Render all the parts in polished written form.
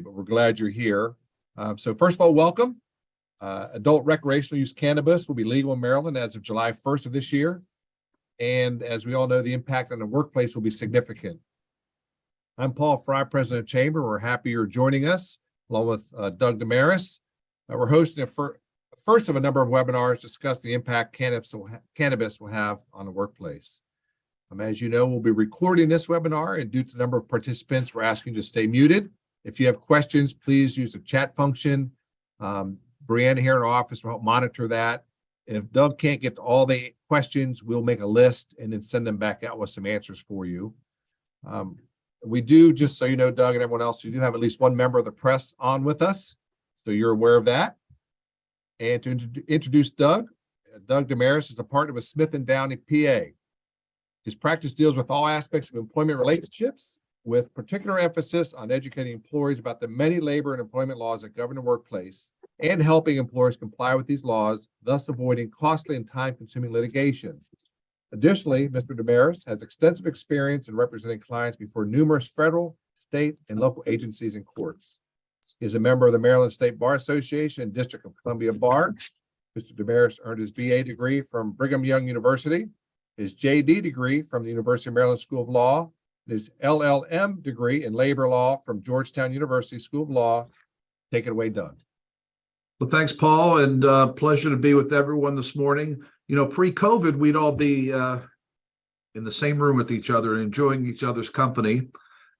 but we're glad you're here. So first of all, welcome. Adult recreational use cannabis will be legal in Maryland as of July 1st of this year. And as we all know, the impact on the workplace will be significant. I'm Paul Fry, President of Chamber. We're happy you're joining us, along with Doug Desmarais. We're hosting a first of a number of webinars discussing the impact cannabis will have on the workplace. As you know, we'll be recording this webinar, and due to the number of participants, we're asking you to stay muted. If you have questions, please use the chat function. Brianna here in our office will help monitor that. If Doug can't get to all the questions, we'll make a list and then send them back out with some answers for you. We do, just so you know, Doug and everyone else, we do have at least one member of the press on with us, so you're aware of that. And to introduce Doug, Doug Desmarais is a partner with Smith Downey, PA. His practice deals with all aspects of employment relationships, with particular emphasis on educating employees about the many labor and employment laws that govern the workplace and helping employers comply with these laws, thus avoiding costly and time-consuming litigation. Additionally, Mr. Desmarais has extensive experience in representing clients before numerous federal, state, and local agencies and courts. He is a member of the Maryland State Bar Association and District of Columbia Bar. Mr. Desmarais earned his BA degree from Brigham Young University, his JD degree from the University of Maryland School of Law, his LLM degree in labor law from Georgetown University School of Law. Take it away, Doug. Well, thanks, Paul, and pleasure to be with everyone this morning. You know, pre-COVID, we'd all be in the same room with each other and enjoying each other's company.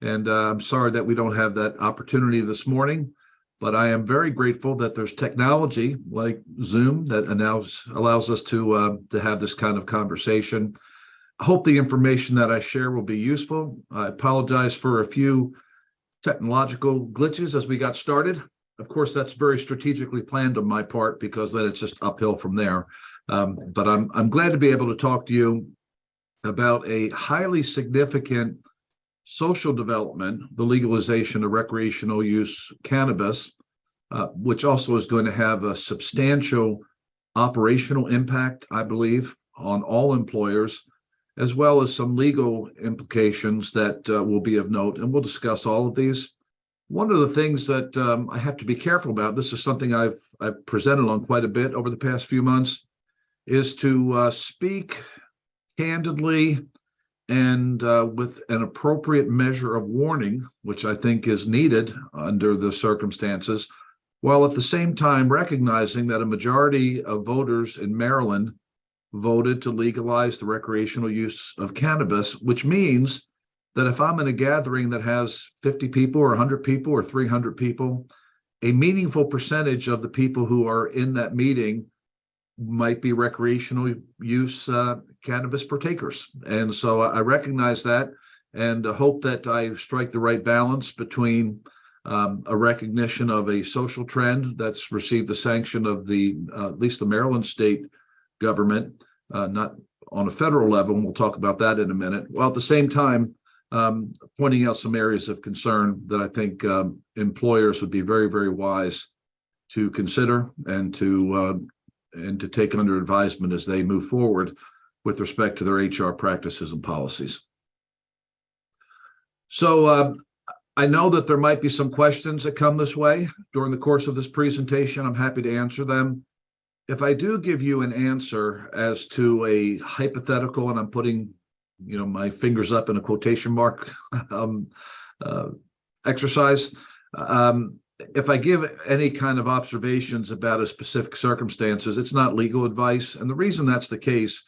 And I'm sorry that we don't have that opportunity this morning, but I am very grateful that there's technology like Zoom that allows us to have this kind of conversation. I hope the information that I share will be useful. I apologize for a few technological glitches as we got started. Of course, that's very strategically planned on my part because then it's just uphill from there. But I'm glad to be able to talk to you about a highly significant social development, the legalization of recreational use cannabis, which also is going to have a substantial operational impact, I believe, on all employers, as well as some legal implications that will be of note. And we'll discuss all of these. One of the things that I have to be careful about, this is something I've presented on quite a bit over the past few months, is to speak candidly and with an appropriate measure of warning, which I think is needed under the circumstances, while at the same time recognizing that a majority of voters in Maryland voted to legalize the recreational use of cannabis, which means that if I'm in a gathering that has 50 people or 100 people or 300 people, a meaningful percentage of the people who are in that meeting might be recreational use cannabis partakers. And so I recognize that and hope that I strike the right balance between a recognition of a social trend that's received the sanction of the at least the Maryland state government, not on a federal level, and we'll talk about that in a minute, while at the same time pointing out some areas of concern that I think employers would be very, very wise to consider and to take under advisement as they move forward with respect to their HR practices and policies. So I know that there might be some questions that come this way during the course of this presentation. I'm happy to answer them. If I do give you an answer as to a hypothetical, and I'm putting my fingers up in a quotation mark exercise, if I give any kind of observations about a specific circumstances, it's not legal advice. And the reason that's the case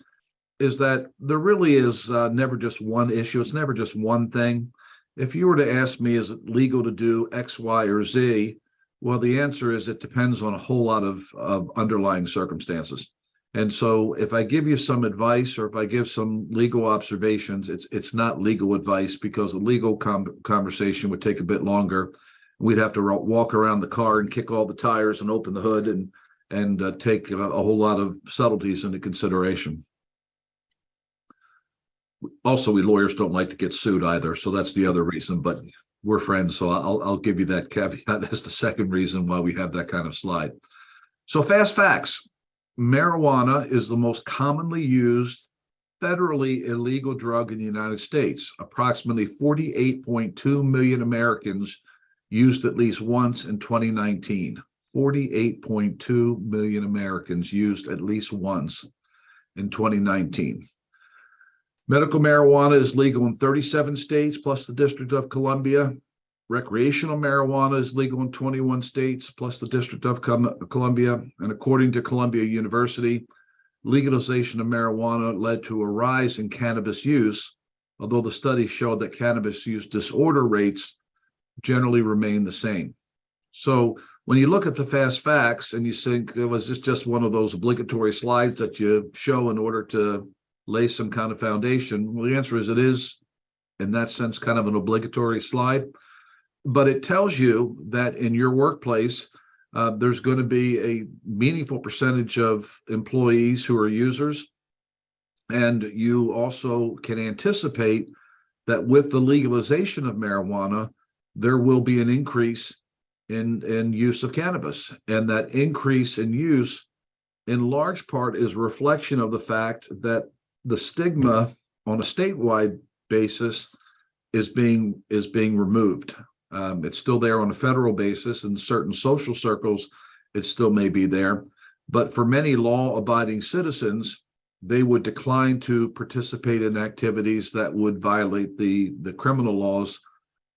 is that there really is never just one issue. It's never just one thing. If you were to ask me, is it legal to do X, Y, or Z? Well, the answer is it depends on a whole lot of underlying circumstances. And so if I give you some advice or if I give some legal observations, it's not legal advice because a legal conversation would take a bit longer. We'd have to walk around the car and kick all the tires and open the hood and take a whole lot of subtleties into consideration. Also, we lawyers don't like to get sued either, so that's the other reason, but we're friends, so I'll give you that caveat as the second reason why we have that kind of slide. So fast facts. Marijuana is the most commonly used federally illegal drug in the United States. Approximately 48.2 million Americans used at least once in 2019. 48.2 million Americans used at least once in 2019. Medical marijuana is legal in 37 states plus the District of Columbia. Recreational marijuana is legal in 21 states plus the District of Columbia. And according to Columbia University, legalization of marijuana led to a rise in cannabis use, although the study showed that cannabis use disorder rates generally remain the same. So when you look at the fast facts and you think, was this just one of those obligatory slides that you show in order to lay some kind of foundation? Well, the answer is it is, in that sense, kind of an obligatory slide. But it tells you that in your workplace, there's going to be a meaningful percentage of employees who are users. And you also can anticipate that with the legalization of marijuana, there will be an increase in use of cannabis. And that increase in use, in large part, is a reflection of the fact that the stigma on a statewide basis is being removed. It's still there on a federal basis. In certain social circles, it still may be there. But for many law-abiding citizens, they would decline to participate in activities that would violate the criminal laws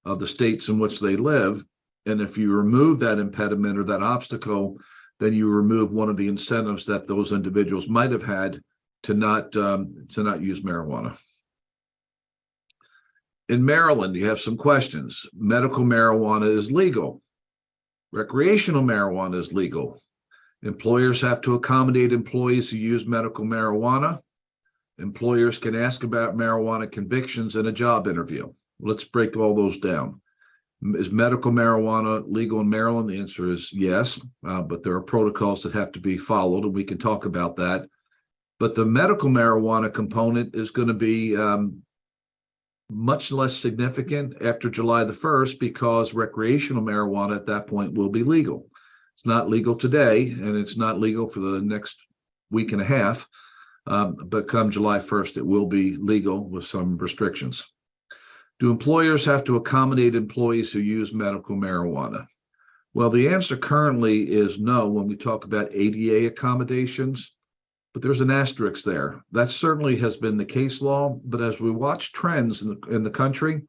of the states in which they live. And if you remove that impediment or that obstacle, then you remove one of the incentives that those individuals might have had to not use marijuana. In Maryland, you have some questions. Medical marijuana is legal. Recreational marijuana is legal. Employers have to accommodate employees who use medical marijuana. Employers can ask about marijuana convictions in a job interview. Let's break all those down. Is medical marijuana legal in Maryland? The answer is yes, but there are protocols that have to be followed, and we can talk about that. But the medical marijuana component is going to be much less significant after July the 1st because recreational marijuana at that point will be legal. It's not legal today, and it's not legal for the next week and a half, but come July 1st, it will be legal with some restrictions. Do employers have to accommodate employees who use medical marijuana? Well, the answer currently is no when we talk about ADA accommodations, but there's an asterisk there. That certainly has been the case law, but as we watch trends in the country,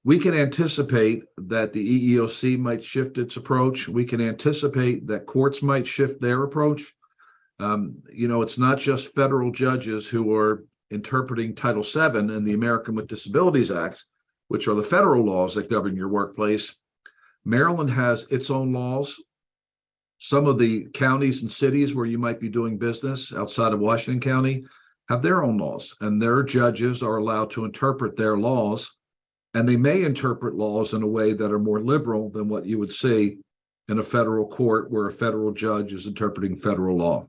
we can anticipate that the EEOC might shift its approach. We can anticipate that courts might shift their approach. It's not just federal judges who are interpreting Title VII and the American with Disabilities Act, which are the federal laws that govern your workplace. Maryland has its own laws. Some of the counties and cities where you might be doing business outside of Washington County have their own laws, and their judges are allowed to interpret their laws, and they may interpret laws in a way that are more liberal than what you would see in a federal court where a federal judge is interpreting federal law.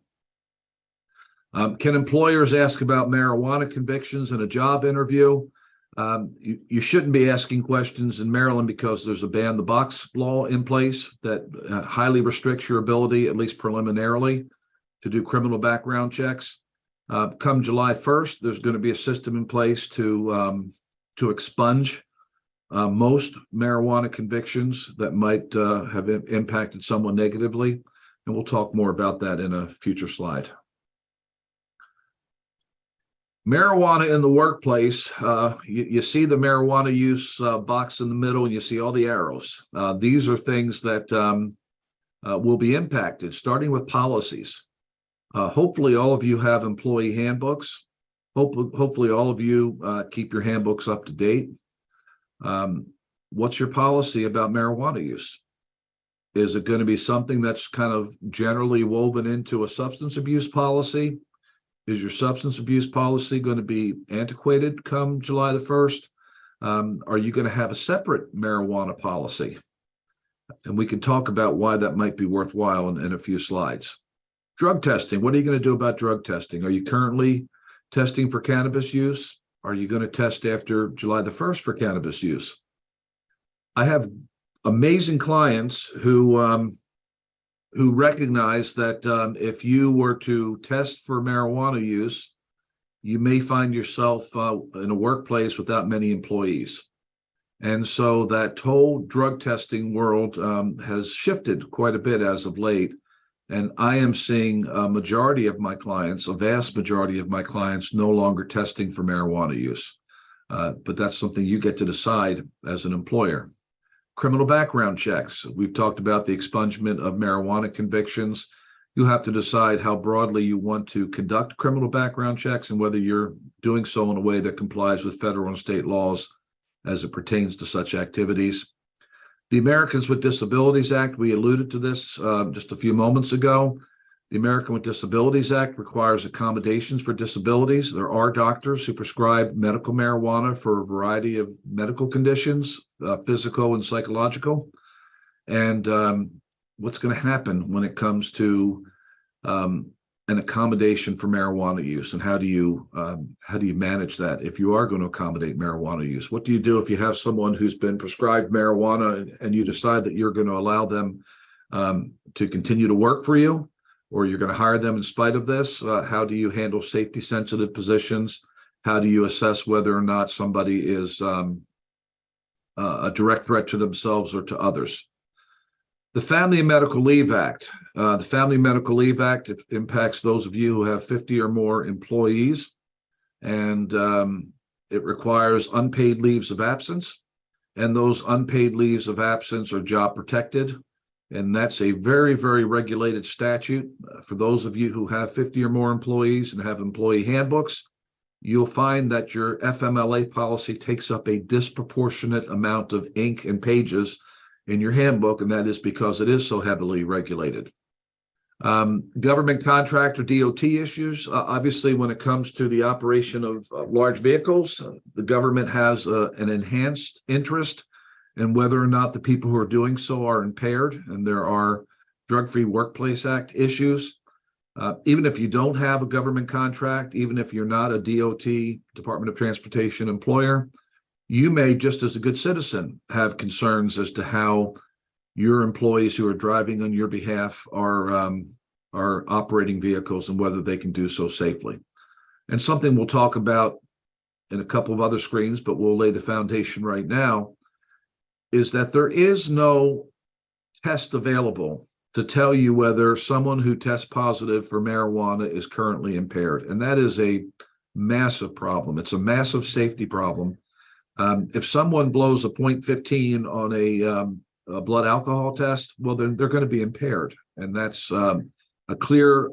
Can employers ask about marijuana convictions in a job interview? You shouldn't be asking questions in Maryland because there's a ban the box law in place that highly restricts your ability, at least preliminarily, to do criminal background checks. Come July 1st, there's going to be a system in place to expunge most marijuana convictions that might have impacted someone negatively. And we'll talk more about that in a future slide. Marijuana in the workplace, you see the marijuana use box in the middle, and you see all the arrows. These are things that will be impacted, starting with policies. Hopefully all of you have employee handbooks. Hopefully all of you keep your handbooks up to date. What's your policy about marijuana use? Is it going to be something that's kind of generally woven into a substance abuse policy? Is your substance abuse policy going to be antiquated come July the 1st? Are you going to have a separate marijuana policy? And we can talk about why that might be worthwhile in a few slides. Drug testing. What are you going to do about drug testing? Are you currently testing for cannabis use? Are you going to test after July the 1st for cannabis use? I have amazing clients who recognize that if you were to test for marijuana use, you may find yourself in a workplace without many employees. And so that whole drug testing world has shifted quite a bit as of late. And I am seeing a majority of my clients, a vast majority of my clients, no longer testing for marijuana use. But that's something you get to decide as an employer. Criminal background checks. We've talked about the expungement of marijuana convictions. You have to decide how broadly you want to conduct criminal background checks and whether you're doing so in a way that complies with federal and state laws as it pertains to such activities. The Americans with Disabilities Act, we alluded to this just a few moments ago. The American with Disabilities Act requires accommodations for disabilities. There are doctors who prescribe medical marijuana for a variety of medical conditions, physical and psychological. And what's going to happen when it comes to an accommodation for marijuana use, and how do you manage that if you are going to accommodate marijuana use? What do you do if you have someone who's been prescribed marijuana and you decide that you're going to allow them to continue to work for you, or you're going to hire them in spite of this? How do you handle safety sensitive positions? How do you assess whether or not somebody is a direct threat to themselves or to others? The Family and Medical Leave Act. The Family and Medical Leave Act, it impacts those of you who have 50 or more employees, and it requires unpaid leaves of absence, and those unpaid leaves of absence are job protected, and that's a very, very regulated statute. For those of you who have 50 or more employees and have employee handbooks, you'll find that your FMLA policy takes up a disproportionate amount of ink and pages in your handbook, and that is because it is so heavily regulated. Government contract or DOT issues. Obviously, when it comes to the operation of large vehicles, the government has an enhanced interest in whether or not the people who are doing so are impaired, and there are Drug-Free Workplace Act issues. Even if you don't have a government contract, even if you're not a DOT, Department of Transportation employer, you may, just as a good citizen, have concerns as to how your employees who are driving on your behalf are operating vehicles and whether they can do so safely. And something we'll talk about in a couple of other screens, but we'll lay the foundation right now, is that there is no test available to tell you whether someone who tests positive for marijuana is currently impaired. And that is a massive problem. It's a massive safety problem. If someone blows a 0.15 on a blood alcohol test, well, then they're going to be impaired. And that's a clear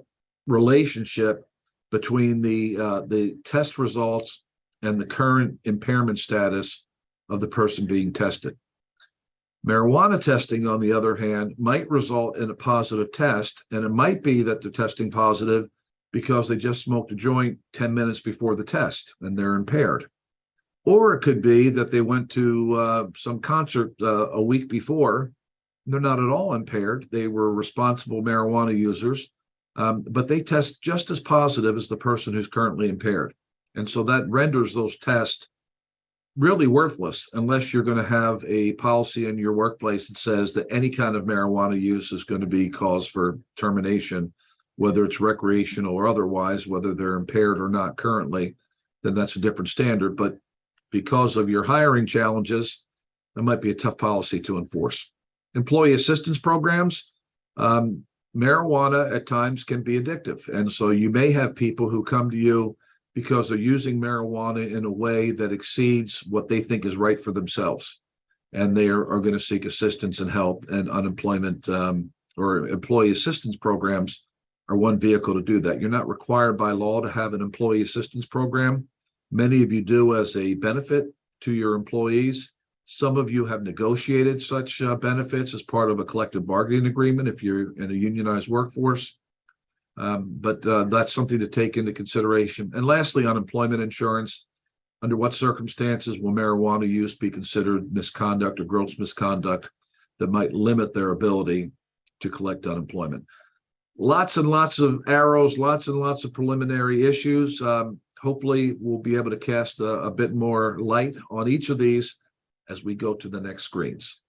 relationship between the test results and the current impairment status of the person being tested. Marijuana testing, on the other hand, might result in a positive test, and it might be that they're testing positive because they just smoked a joint 10 minutes before the test and they're impaired. Or it could be that they went to some concert a week before. They're not at all impaired. They were responsible marijuana users, but they test just as positive as the person who's currently impaired. And so that renders those tests really worthless unless you're going to have a policy in your workplace that says that any kind of marijuana use is going to be cause for termination, whether it's recreational or otherwise, whether they're impaired or not currently, then that's a different standard. But because of your hiring challenges, that might be a tough policy to enforce. Employee assistance programs, marijuana at times can be addictive. And so you may have people who come to you because they're using marijuana in a way that exceeds what they think is right for themselves. And they are going to seek assistance and help, and unemployment or employee assistance programs are one vehicle to do that. You're not required by law to have an employee assistance program. Many of you do as a benefit to your employees. Some of you have negotiated such benefits as part of a collective bargaining agreement if you're in a unionized workforce. But that's something to take into consideration. And lastly, unemployment insurance. Under what circumstances will marijuana use be considered misconduct or gross misconduct that might limit their ability to collect unemployment? Lots and lots of arrows, lots and lots of preliminary issues. Hopefully, we'll be able to cast a bit more light on each of these as we go to the next screens.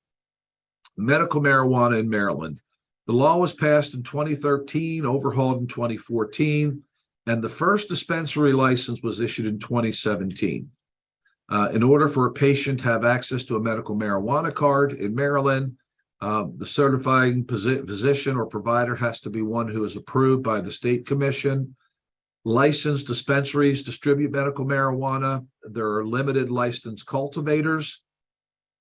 Medical marijuana in Maryland. The law was passed in 2013, overhauled in 2014, and the first dispensary license was issued in 2017. In order for a patient to have access to a medical marijuana card in Maryland, the certifying physician or provider has to be one who is approved by the state commission. Licensed dispensaries distribute medical marijuana. There are limited licensed cultivators.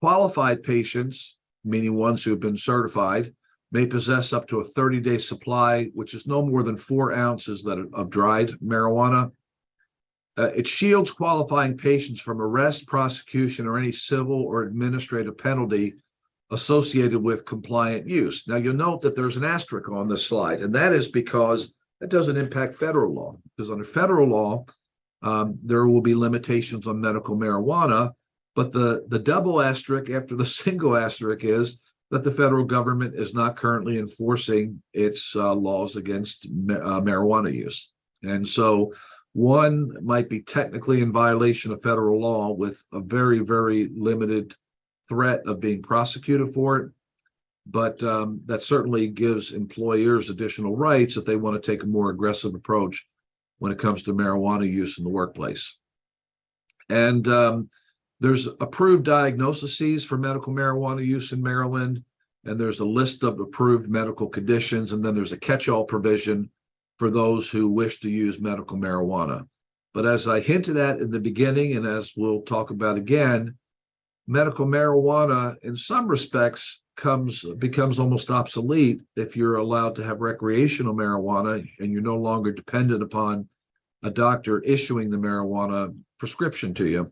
Qualified patients, meaning ones who have been certified, may possess up to a 30-day supply, which is no more than 4 ounces of dried marijuana. It shields qualifying patients from arrest, prosecution, or any civil or administrative penalty associated with compliant use. Now, you'll note that there's an asterisk on this slide, and that is because that doesn't impact federal law. Because under federal law, there will be limitations on medical marijuana, but the double asterisk after the single asterisk is that the federal government is not currently enforcing its laws against marijuana use. And so one might be technically in violation of federal law with a very, very limited threat of being prosecuted for it. But that certainly gives employers additional rights if they want to take a more aggressive approach when it comes to marijuana use in the workplace. And there's approved diagnoses for medical marijuana use in Maryland, and there's a list of approved medical conditions, and then there's a catch-all provision for those who wish to use medical marijuana. But as I hinted at in the beginning, and as we'll talk about again, medical marijuana in some respects becomes almost obsolete if you're allowed to have recreational marijuana and you're no longer dependent upon a doctor issuing the marijuana prescription to you.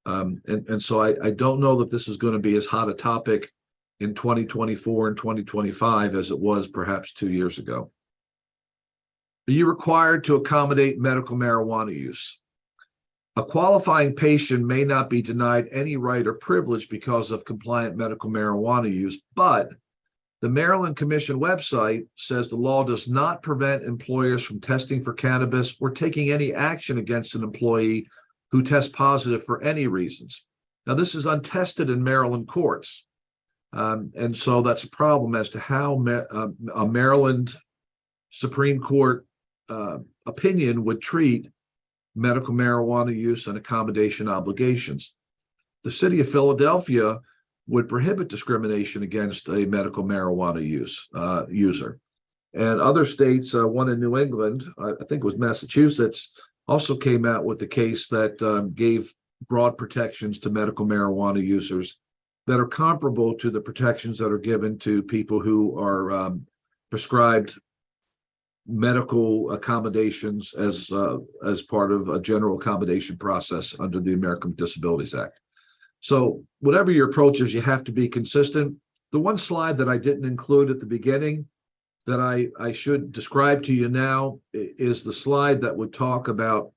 And so I don't know that this is going to be as hot a topic in 2024 and 2025 as it was perhaps 2 years ago. Are you required to accommodate medical marijuana use? A qualifying patient may not be denied any right or privilege because of compliant medical marijuana use, but the Maryland Commission website says the law does not prevent employers from testing for cannabis or taking any action against an employee who tests positive for any reasons. Now, this is untested in Maryland courts. And so that's a problem as to how a Maryland Supreme Court opinion would treat medical marijuana use and accommodation obligations. The city of Philadelphia would prohibit discrimination against a medical marijuana user. And other states, one in New England, I think it was Massachusetts, also came out with a case that gave broad protections to medical marijuana users that are comparable to the protections that are given to people who are prescribed medical accommodations as part of a general accommodation process under the American Disabilities Act. So whatever your approach is, you have to be consistent. The one slide that I didn't include at the beginning that I should describe to you now is the slide that would talk about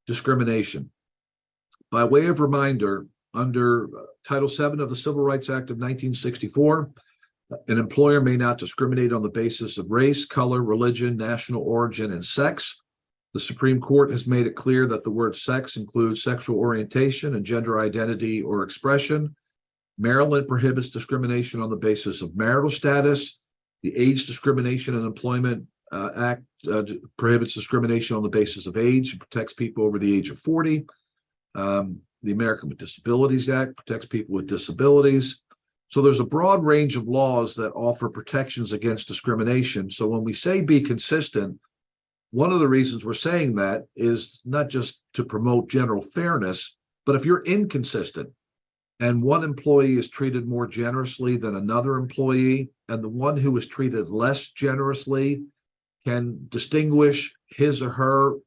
discrimination. By way of reminder, under Title VII of the Civil Rights Act of 1964, an employer may not discriminate on the basis of race, color, religion, national origin, and sex. The Supreme Court has made it clear that the word sex includes sexual orientation and gender identity or expression. Maryland prohibits discrimination on the basis of marital status. The Age Discrimination and Employment Act prohibits discrimination on the basis of age and protects people over the age of 40. The American with Disabilities Act protects people with disabilities. So there's a broad range of laws that offer protections against discrimination. So when we say be consistent, one of the reasons we're saying that is not just to promote general fairness, but if you're inconsistent and one employee is treated more generously than another employee, and the one who is treated less generously can distinguish his or her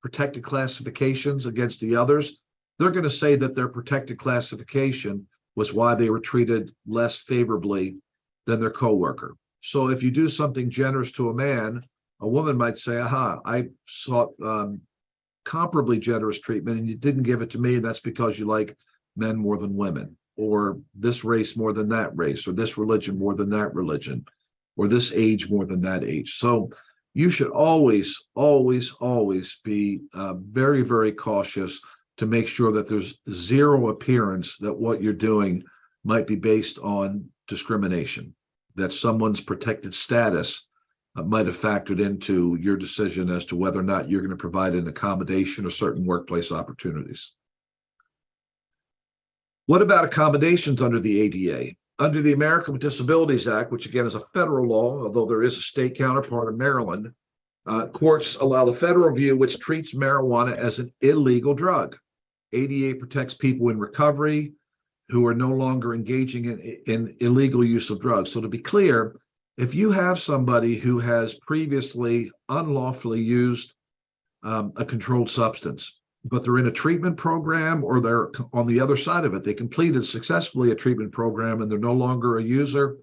protected classifications against the others, they're going to say that their protected classification was why they were treated less favorably than their coworker. So if you do something generous to a man, a woman might say, aha, I sought comparably generous treatment and you didn't give it to me. That's because you like men more than women, or this race more than that race, or this religion more than that religion, or this age more than that age. So you should always, always, always be very, very cautious to make sure that there's zero appearance that what you're doing might be based on discrimination, that someone's protected status might have factored into your decision as to whether or not you're going to provide an accommodation or certain workplace opportunities. What about accommodations under the ADA? Under the American with Disabilities Act, which again is a federal law, although there is a state counterpart in Maryland, courts allow the federal review, which treats marijuana as an illegal drug. ADA protects people in recovery who are no longer engaging in illegal use of drugs. So to be clear, if you have somebody who has previously unlawfully used a controlled substance, but they're in a treatment program or they're on the other side of it, they completed successfully a treatment program and they're no longer a user,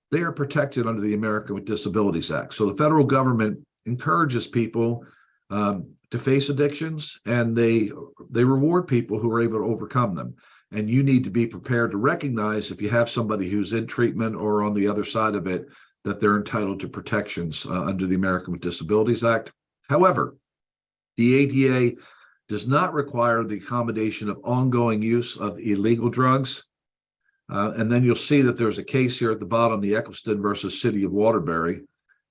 they are protected under the American with Disabilities Act. So the federal government encourages people to face addictions, and they reward people who are able to overcome them. And you need to be prepared to recognize if you have somebody who's in treatment or on the other side of it, that they're entitled to protections under the American with Disabilities Act. However, the ADA does not require the accommodation of ongoing use of illegal drugs. And then you'll see that there's a case here at the bottom, the Eccleston versus City of Waterbury.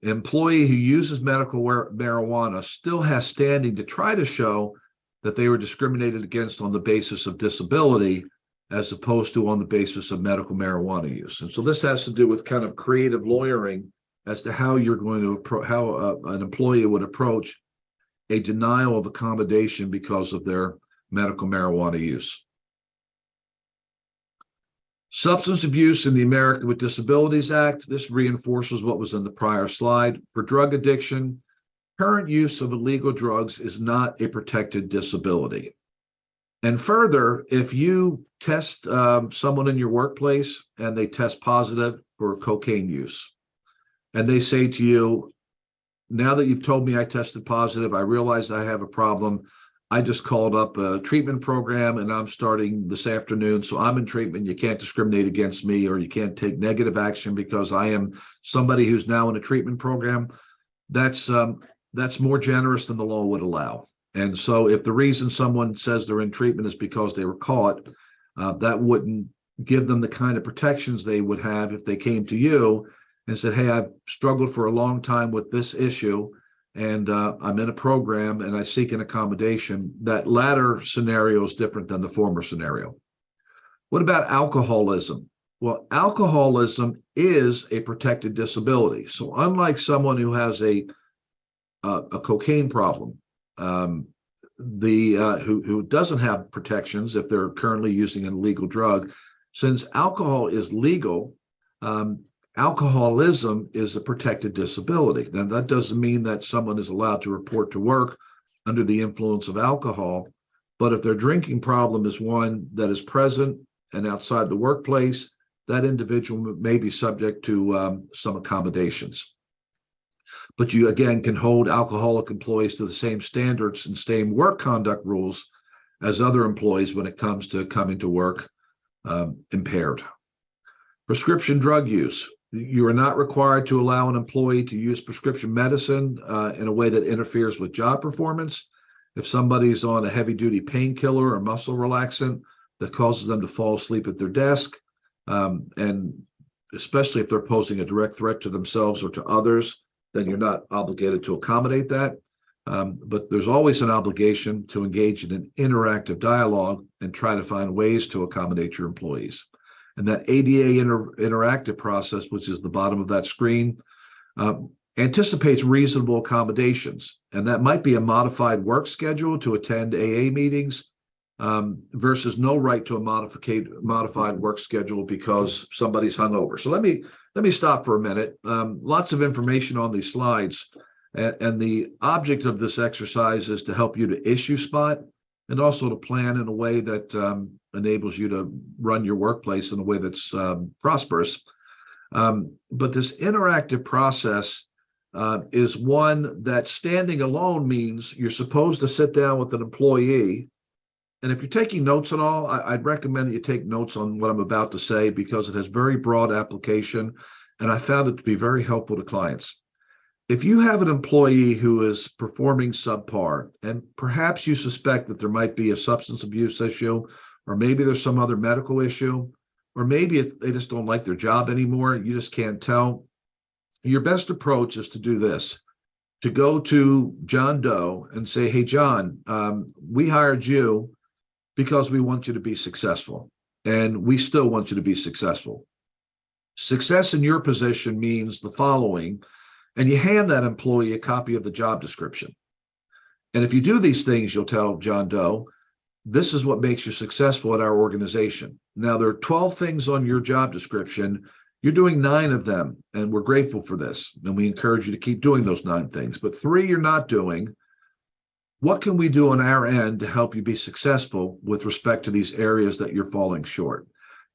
An employee who uses medical marijuana still has standing to try to show that they were discriminated against on the basis of disability as opposed to on the basis of medical marijuana use. And so this has to do with kind of creative lawyering as to how you're going to how an employee would approach a denial of accommodation because of their medical marijuana use. Substance abuse in the American with Disabilities Act. This reinforces what was in the prior slide. For drug addiction, current use of illegal drugs is not a protected disability. And further, if you test someone in your workplace and they test positive for cocaine use, and they say to you, now that you've told me I tested positive, I realize I have a problem. I just called up a treatment program and I'm starting this afternoon. So I'm in treatment. You can't discriminate against me, or you can't take negative action because I am somebody who's now in a treatment program. That's more generous than the law would allow. And so if the reason someone says they're in treatment is because they were caught, that wouldn't give them the kind of protections they would have if they came to you and said, hey, I've struggled for a long time with this issue, and I'm in a program and I seek an accommodation. That latter scenario is different than the former scenario. What about alcoholism? Well, alcoholism is a protected disability. So unlike someone who has a cocaine problem, who doesn't have protections if they're currently using an illegal drug, since alcohol is legal, alcoholism is a protected disability. Now, that doesn't mean that someone is allowed to report to work under the influence of alcohol, but if their drinking problem is one that is present and outside the workplace, that individual may be subject to some accommodations. But you, again, can hold alcoholic employees to the same standards and same work conduct rules as other employees when it comes to coming to work impaired. Prescription drug use. You are not required to allow an employee to use prescription medicine in a way that interferes with job performance. If somebody's on a heavy-duty painkiller or muscle relaxant that causes them to fall asleep at their desk, and especially if they're posing a direct threat to themselves or to others, then you're not obligated to accommodate that. But there's always an obligation to engage in an interactive dialogue and try to find ways to accommodate your employees. And that ADA interactive process, which is the bottom of that screen, anticipates reasonable accommodations. And that might be a modified work schedule to attend AA meetings versus no right to a modified work schedule because somebody's hungover. So let me stop for a minute. Lots of information on these slides. And the object of this exercise is to help you to issue spot and also to plan in a way that enables you to run your workplace in a way that's prosperous. But this interactive process is one that standing alone means you're supposed to sit down with an employee. And if you're taking notes at all, I'd recommend that you take notes on what I'm about to say because it has very broad application, and I found it to be very helpful to clients. If you have an employee who is performing subpar, and perhaps you suspect that there might be a substance abuse issue, or maybe there's some other medical issue, or maybe they just don't like their job anymore, you just can't tell, your best approach is to do this. To go to John Doe and say, hey, John, we hired you because we want you to be successful. and we still want you to be successful. Success in your position means the following, and you hand that employee a copy of the job description. And if you do these things, you'll tell John Doe, this is what makes you successful at our organization. Now, there are 12 things on your job description. You're doing 9 of them, and we're grateful for this. And we encourage you to keep doing those 9 things. But 3 you're not doing. What can we do on our end to help you be successful with respect to these areas that you're falling short?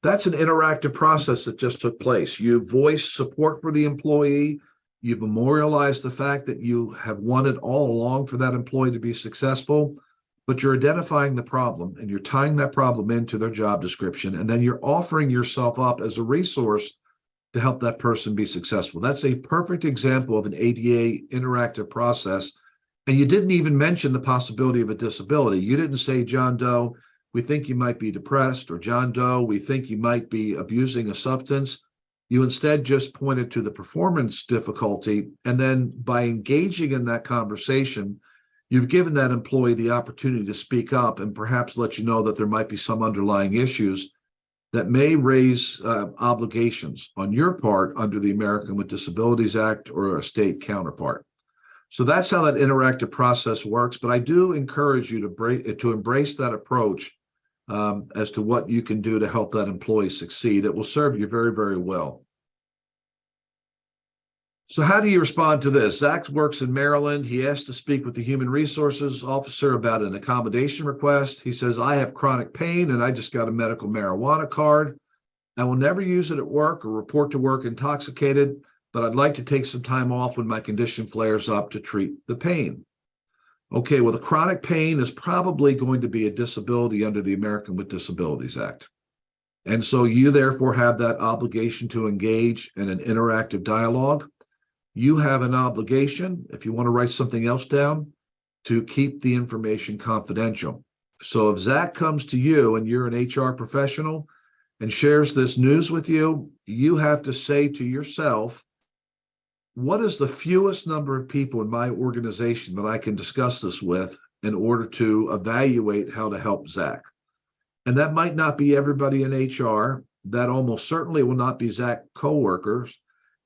That's an interactive process that just took place. You voiced support for the employee. You've memorialized the fact that you have wanted all along for that employee to be successful, but you're identifying the problem and you're tying that problem into their job description, and then you're offering yourself up as a resource to help that person be successful. That's a perfect example of an ADA interactive process. And you didn't even mention the possibility of a disability. You didn't say, John Doe, we think you might be depressed, or John Doe, we think you might be abusing a substance. You instead just pointed to the performance difficulty. And then by engaging in that conversation, you've given that employee the opportunity to speak up and perhaps let you know that there might be some underlying issues that may raise obligations on your part under the American with Disabilities Act or a state counterpart. So that's how that interactive process works. But I do encourage you to embrace that approach as to what you can do to help that employee succeed. It will serve you very, very well. So how do you respond to this? Zach works in Maryland. He asked to speak with the human resources officer about an accommodation request. He says, I have chronic pain and I just got a medical marijuana card. I will never use it at work or report to work intoxicated, but I'd like to take some time off when my condition flares up to treat the pain. Okay, well, the chronic pain is probably going to be a disability under the American with Disabilities Act. And so you therefore have that obligation to engage in an interactive dialogue. You have an obligation, if you want to write something else down, to keep the information confidential. So if Zach comes to you and you're an HR professional and shares this news with you, you have to say to yourself, what is the fewest number of people in my organization that I can discuss this with in order to evaluate how to help Zach? And that might not be everybody in HR. That almost certainly will not be Zach coworkers.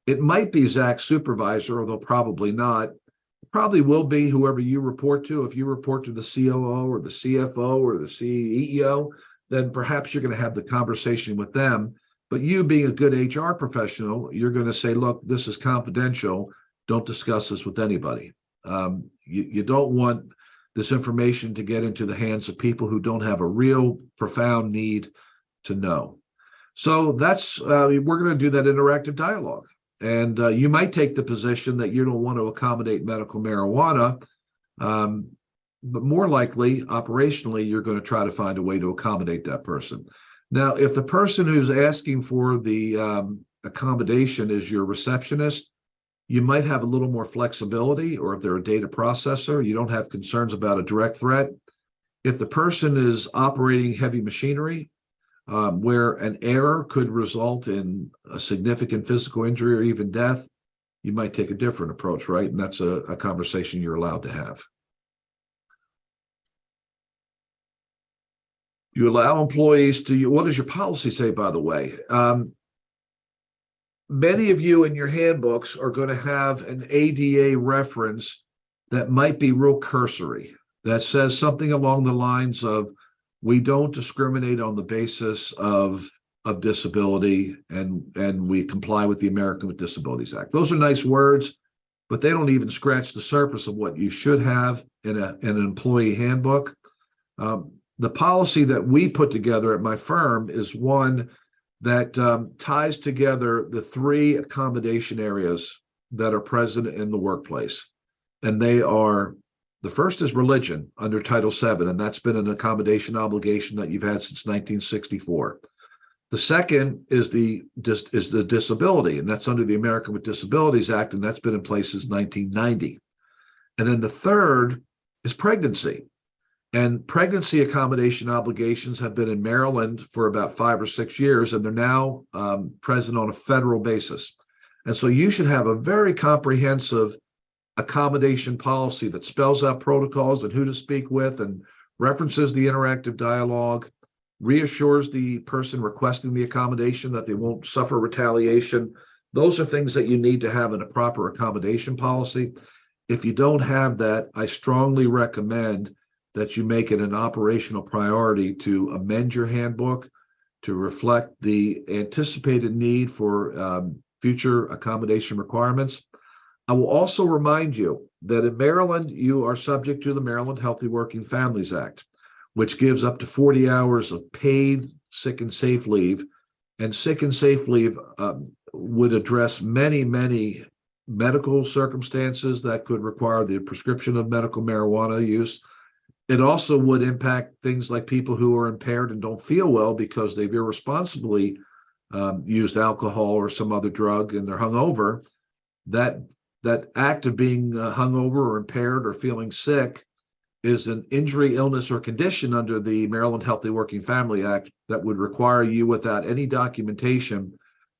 It might be Zach's supervisor, although probably not. It probably will be whoever you report to. If you report to the COO or the CFO or the CEO, then perhaps you're going to have the conversation with them. But you being a good HR professional, you're going to say, look, this is confidential. Don't discuss this with anybody. You don't want this information to get into the hands of people who don't have a real profound need to know. So that's, we're going to do that interactive dialogue. And you might take the position that you don't want to accommodate medical marijuana, but more likely, operationally, you're going to try to find a way to accommodate that person. Now, if the person who's asking for the accommodation is your receptionist, you might have a little more flexibility, or if they're a data processor, you don't have concerns about a direct threat. If the person is operating heavy machinery, where an error could result in a significant physical injury or even death, you might take a different approach, right? And that's a conversation you're allowed to have. You allow employees to, what does your policy say, by the way? Many of you in your handbooks are going to have an ADA reference that might be real cursory, that says something along the lines of, we don't discriminate on the basis of disability, and we comply with the American with Disabilities Act. Those are nice words, but they don't even scratch the surface of what you should have in an employee handbook. The policy that we put together at my firm is one that ties together the 3 accommodation areas that are present in the workplace. And they are, the first is religion under Title VII, and that's been an accommodation obligation that you've had since 1964. The second is the disability, and that's under the American with Disabilities Act, and that's been in place since 1990. And then the third is pregnancy. And pregnancy accommodation obligations have been in Maryland for about 5 or 6 years, and they're now present on a federal basis. And so you should have a very comprehensive accommodation policy that spells out protocols and who to speak with and references the interactive dialogue. reassures the person requesting the accommodation that they won't suffer retaliation. Those are things that you need to have in a proper accommodation policy. If you don't have that, I strongly recommend that you make it an operational priority to amend your handbook to reflect the anticipated need for future accommodation requirements. I will also remind you that in Maryland, you are subject to the Maryland Healthy Working Families Act, which gives up to 40 hours of paid sick and safe leave. And sick and safe leave would address many, many medical circumstances that could require the prescription of medical marijuana use. It also would impact things like people who are impaired and don't feel well because they've irresponsibly used alcohol or some other drug and they're hungover. That act of being hungover or impaired or feeling sick is an injury, illness, or condition under the Maryland Healthy Working Family Act that would require you, without any documentation,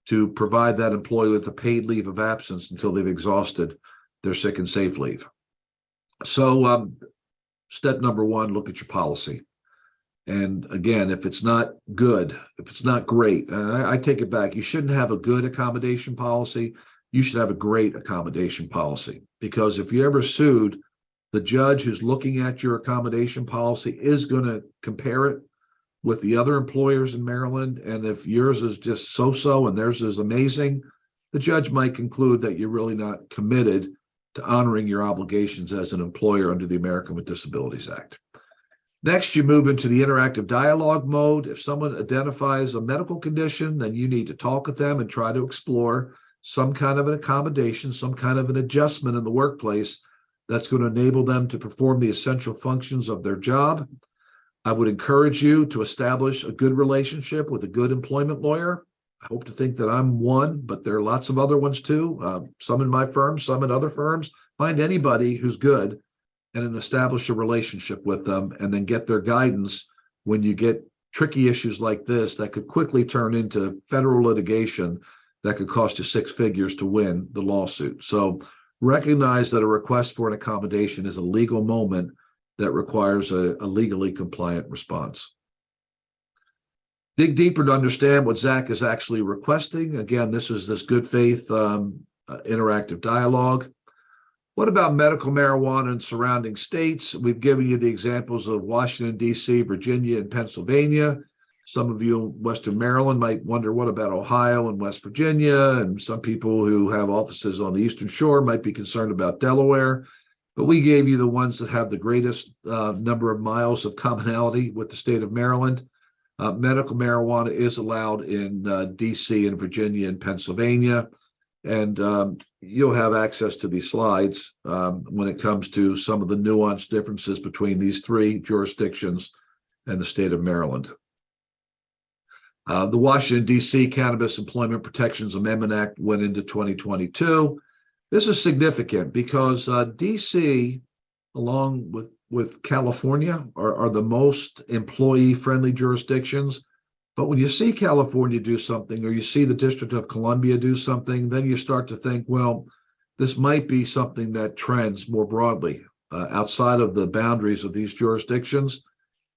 to provide that employee with a paid leave of absence until they've exhausted their sick and safe leave. So step number one, look at your policy. And again, if it's not good, if it's not great, I take it back. You shouldn't have a good accommodation policy. You should have a great accommodation policy, because if you're ever sued, the judge who's looking at your accommodation policy is going to compare it with the other employers in Maryland. And if yours is just so-so and theirs is amazing, the judge might conclude that you're really not committed to honoring your obligations as an employer under the American with Disabilities Act. Next, you move into the interactive dialogue mode. If someone identifies a medical condition, then you need to talk with them and try to explore some kind of an accommodation, some kind of an adjustment in the workplace that's going to enable them to perform the essential functions of their job. I would encourage you to establish a good relationship with a good employment lawyer. I hope to think that I'm one, but there are lots of other ones too. Some in my firm, some in other firms. Find anybody who's good and then establish a relationship with them, and then get their guidance when you get tricky issues like this that could quickly turn into federal litigation that could cost you six figures to win the lawsuit. So recognize that a request for an accommodation is a legal moment that requires a legally compliant response. Dig deeper to understand what Zach is actually requesting. Again, this is this good faith interactive dialogue. What about medical marijuana in surrounding states? We've given you the examples of Washington, D.C., Virginia, and Pennsylvania. Some of you in Western Maryland might wonder, what about Ohio and West Virginia? And some people who have offices on the Eastern Shore might be concerned about Delaware. But we gave you the ones that have the greatest number of miles of commonality with the state of Maryland. Medical marijuana is allowed in D.C. and Virginia and Pennsylvania. And you'll have access to these slides when it comes to some of the nuanced differences between these three jurisdictions and the state of Maryland. The Washington, D.C. Cannabis Employment Protections Amendment Act went into 2022. This is significant because D.C., along with California, are the most employee-friendly jurisdictions. But when you see California do something, or you see the District of Columbia do something, then you start to think, well, this might be something that trends more broadly outside of the boundaries of these jurisdictions.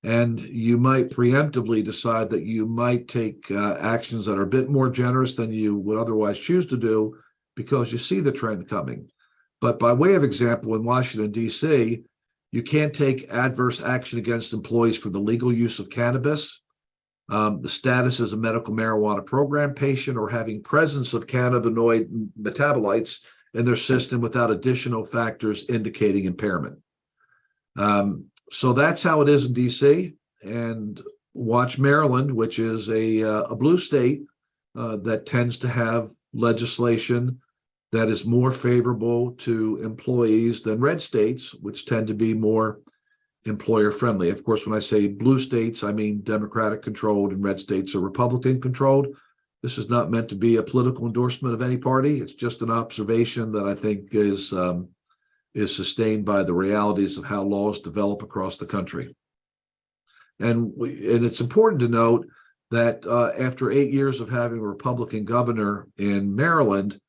And you might preemptively decide that you might take actions that are a bit more generous than you would otherwise choose to do because you see the trend coming. But by way of example, in Washington, D.C., you can't take adverse action against employees for the legal use of cannabis, the status as a medical marijuana program patient, or having presence of cannabinoid metabolites in their system without additional factors indicating impairment. So that's how it is in DC. And watch Maryland, which is a blue state that tends to have legislation that is more favorable to employees than red states, which tend to be more employer friendly. Of course, when I say blue states, I mean Democratic controlled, and red states are Republican controlled. This is not meant to be a political endorsement of any party. It's just an observation that I think is sustained by the realities of how laws develop across the country. And it's important to note that after 8 years of having a Republican governor in Maryland,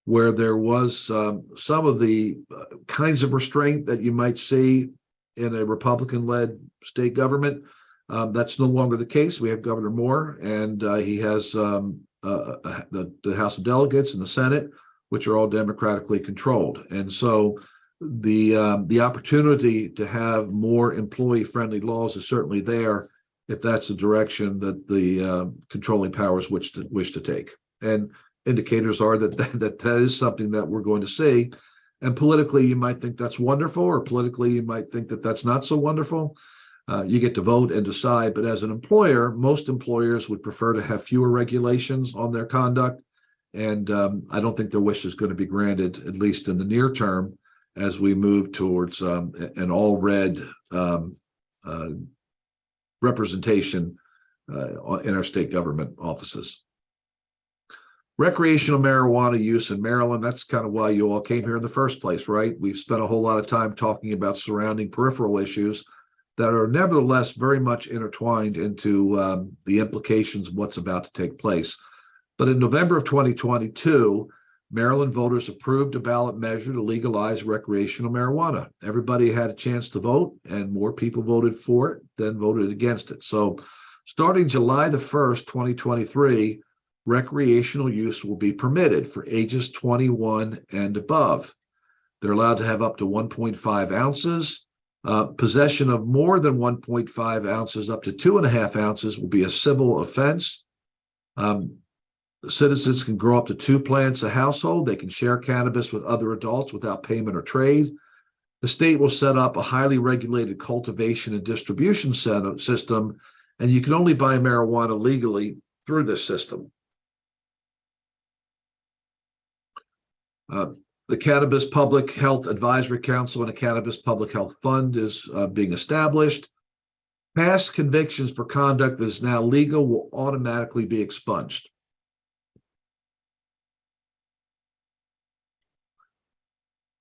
where there was some of the kinds of restraint that you might see in a Republican-led state government, That's no longer the case. We have Governor Moore, and he has the House of Delegates and the Senate, which are all democratically controlled. And so the opportunity to have more employee-friendly laws is certainly there if that's the direction that the controlling powers wish to take. And indicators are that is something that we're going to see. And politically, you might think that's wonderful, or politically, you might think that that's not so wonderful. You get to vote and decide. But as an employer, most employers would prefer to have fewer regulations on their conduct. And I don't think their wish is going to be granted, at least in the near term, as we move towards an all-red representation in our state government offices. Recreational marijuana use in Maryland, that's kind of why you all came here in the first place, right? We've spent a whole lot of time talking about surrounding peripheral issues that are nevertheless very much intertwined into the implications of what's about to take place. But in November of 2022, Maryland voters approved a ballot measure to legalize recreational marijuana. Everybody had a chance to vote, and more people voted for it than voted against it. So starting July the 1st, 2023, recreational use will be permitted for ages 21 and above. They're allowed to have up to 1.5 ounces. Possession of more than 1.5 ounces up to 2.5 ounces will be a civil offense. Citizens can grow up to 2 plants a household. They can share cannabis with other adults without payment or trade. The state will set up a highly regulated cultivation and distribution system, and you can only buy marijuana legally through this system. The Cannabis Public Health Advisory Council and a Cannabis Public Health Fund is being established. Past convictions for conduct that is now legal will automatically be expunged.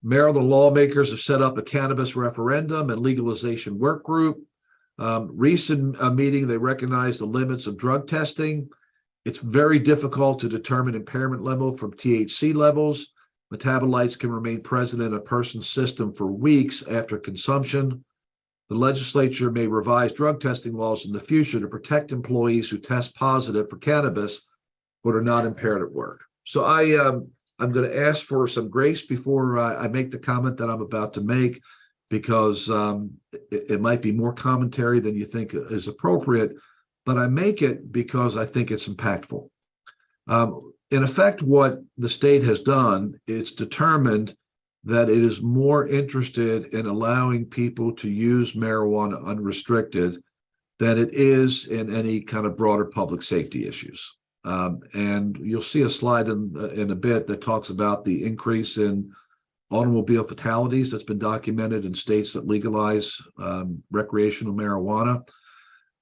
Maryland lawmakers have set up a cannabis referendum and legalization work group. Recent meeting, they recognized the limits of drug testing. It's very difficult to determine impairment level from THC levels. Metabolites can remain present in a person's system for weeks after consumption. The legislature may revise drug testing laws in the future to protect employees who test positive for cannabis but are not impaired at work. So I'm going to ask for some grace before I make the comment that I'm about to make, because it might be more commentary than you think is appropriate, but I make it because I think it's impactful. In effect, what the state has done, it's determined that it is more interested in allowing people to use marijuana unrestricted than it is in any kind of broader public safety issues. And you'll see a slide in a bit that talks about the increase in automobile fatalities that's been documented in states that legalize recreational marijuana.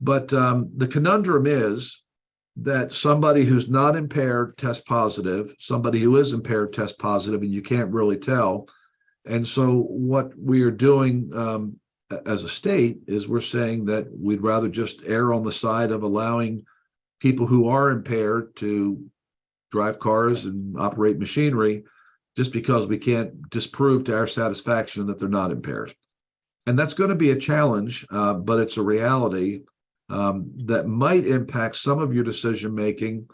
But the conundrum is that somebody who's not impaired tests positive, somebody who is impaired tests positive, and you can't really tell. And so what we are doing as a state is we're saying that we'd rather just err on the side of allowing people who are impaired to drive cars and operate machinery, just because we can't disprove to our satisfaction that they're not impaired. And that's going to be a challenge, but it's a reality that might impact some of your decision making,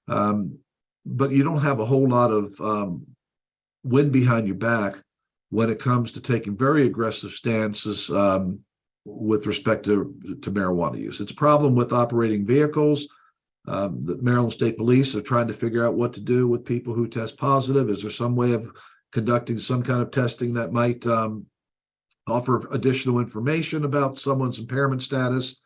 but you don't have a whole lot of wind behind your back when it comes to taking very aggressive stances with respect to marijuana use. It's a problem with operating vehicles. The Maryland State Police are trying to figure out what to do with people who test positive. Is there some way of conducting some kind of testing that might offer additional information about someone's impairment status?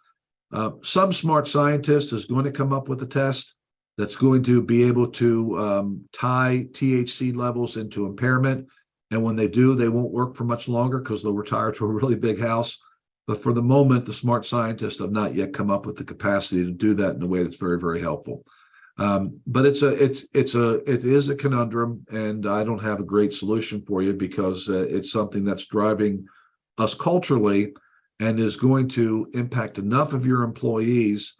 Some smart scientist is going to come up with a test that's going to be able to tie THC levels into impairment. And when they do, they won't work for much longer because they'll retire to a really big house. But for the moment, the smart scientists have not yet come up with the capacity to do that in a way that's very, very helpful. But it is a conundrum, and I don't have a great solution for you because it's something that's driving us culturally and is going to impact enough of your employees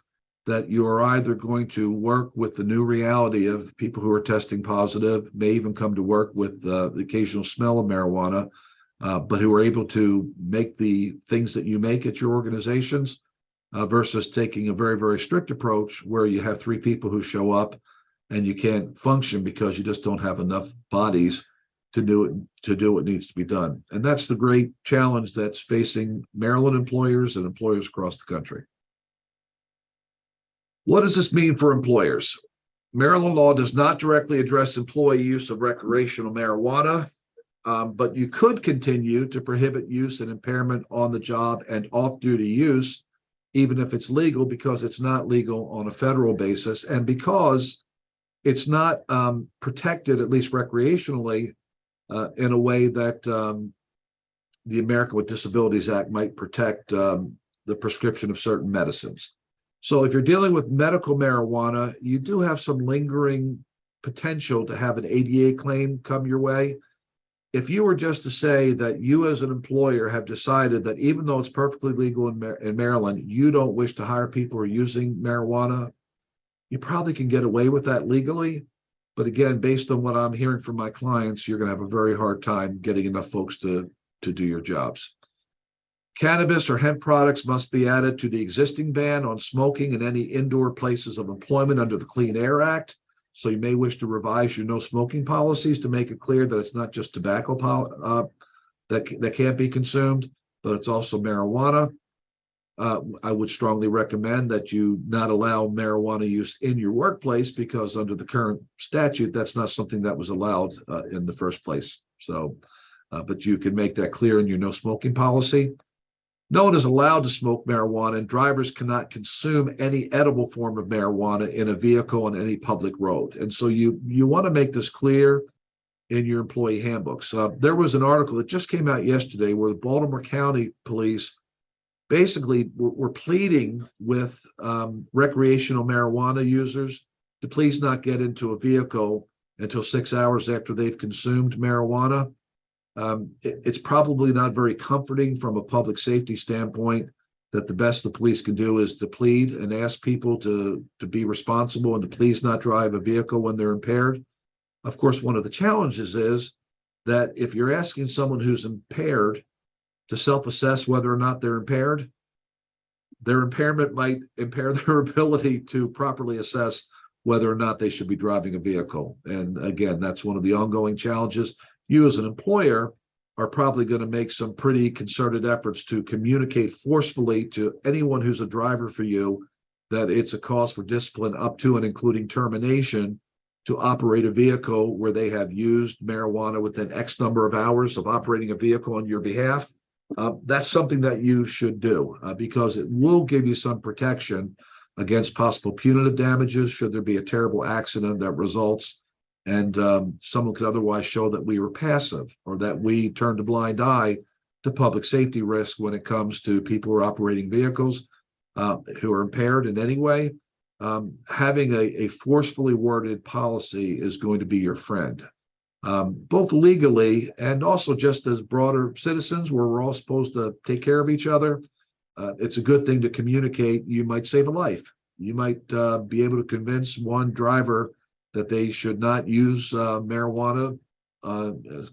that you are either going to work with the new reality of people who are testing positive, may even come to work with the occasional smell of marijuana, but who are able to make the things that you make at your organizations, versus taking a very, very strict approach where you have 3 people who show up and you can't function because you just don't have enough bodies to do what needs to be done. And that's the great challenge that's facing Maryland employers and employers across the country. What does this mean for employers? Maryland law does not directly address employee use of recreational marijuana, but you could continue to prohibit use and impairment on the job and off-duty use, even if it's legal, because it's not legal on a federal basis, and because it's not protected, at least recreationally, in a way that the American with Disabilities Act might protect the prescription of certain medicines. So if you're dealing with medical marijuana, you do have some lingering potential to have an ADA claim come your way. If you were just to say that you as an employer have decided that even though it's perfectly legal in Maryland, you don't wish to hire people who are using marijuana, you probably can get away with that legally. But again, based on what I'm hearing from my clients, you're going to have a very hard time getting enough folks to do your jobs. Cannabis or hemp products must be added to the existing ban on smoking in any indoor places of employment under the Clean Air Act. So you may wish to revise your no smoking policies to make it clear that it's not just tobacco that can't be consumed, but it's also marijuana. I would strongly recommend that you not allow marijuana use in your workplace, because under the current statute, that's not something that was allowed in the first place. So, but you can make that clear in your no smoking policy. No one is allowed to smoke marijuana, and drivers cannot consume any edible form of marijuana in a vehicle on any public road. And so you want to make this clear in your employee handbooks. There was an article that just came out yesterday where the Baltimore County Police basically were pleading with recreational marijuana users to please not get into a vehicle until 6 hours after they've consumed marijuana. It's probably not very comforting from a public safety standpoint that the best the police can do is to plead and ask people to be responsible and to please not drive a vehicle when they're impaired. Of course, one of the challenges is that if you're asking someone who's impaired to self-assess whether or not they're impaired, their impairment might impair their ability to properly assess whether or not they should be driving a vehicle. And again, that's one of the ongoing challenges. You as an employer are probably going to make some pretty concerted efforts to communicate forcefully to anyone who's a driver for you that it's a cause for discipline up to and including termination to operate a vehicle where they have used marijuana within X number of hours of operating a vehicle on your behalf. That's something that you should do because it will give you some protection against possible punitive damages should there be a terrible accident that results and someone could otherwise show that we were passive or that we turned a blind eye to public safety risk when it comes to people who are operating vehicles who are impaired in any way. Having a forcefully worded policy is going to be your friend. Both legally and also just as broader citizens where we're all supposed to take care of each other. It's a good thing to communicate. You might save a life. You might be able to convince one driver that they should not use marijuana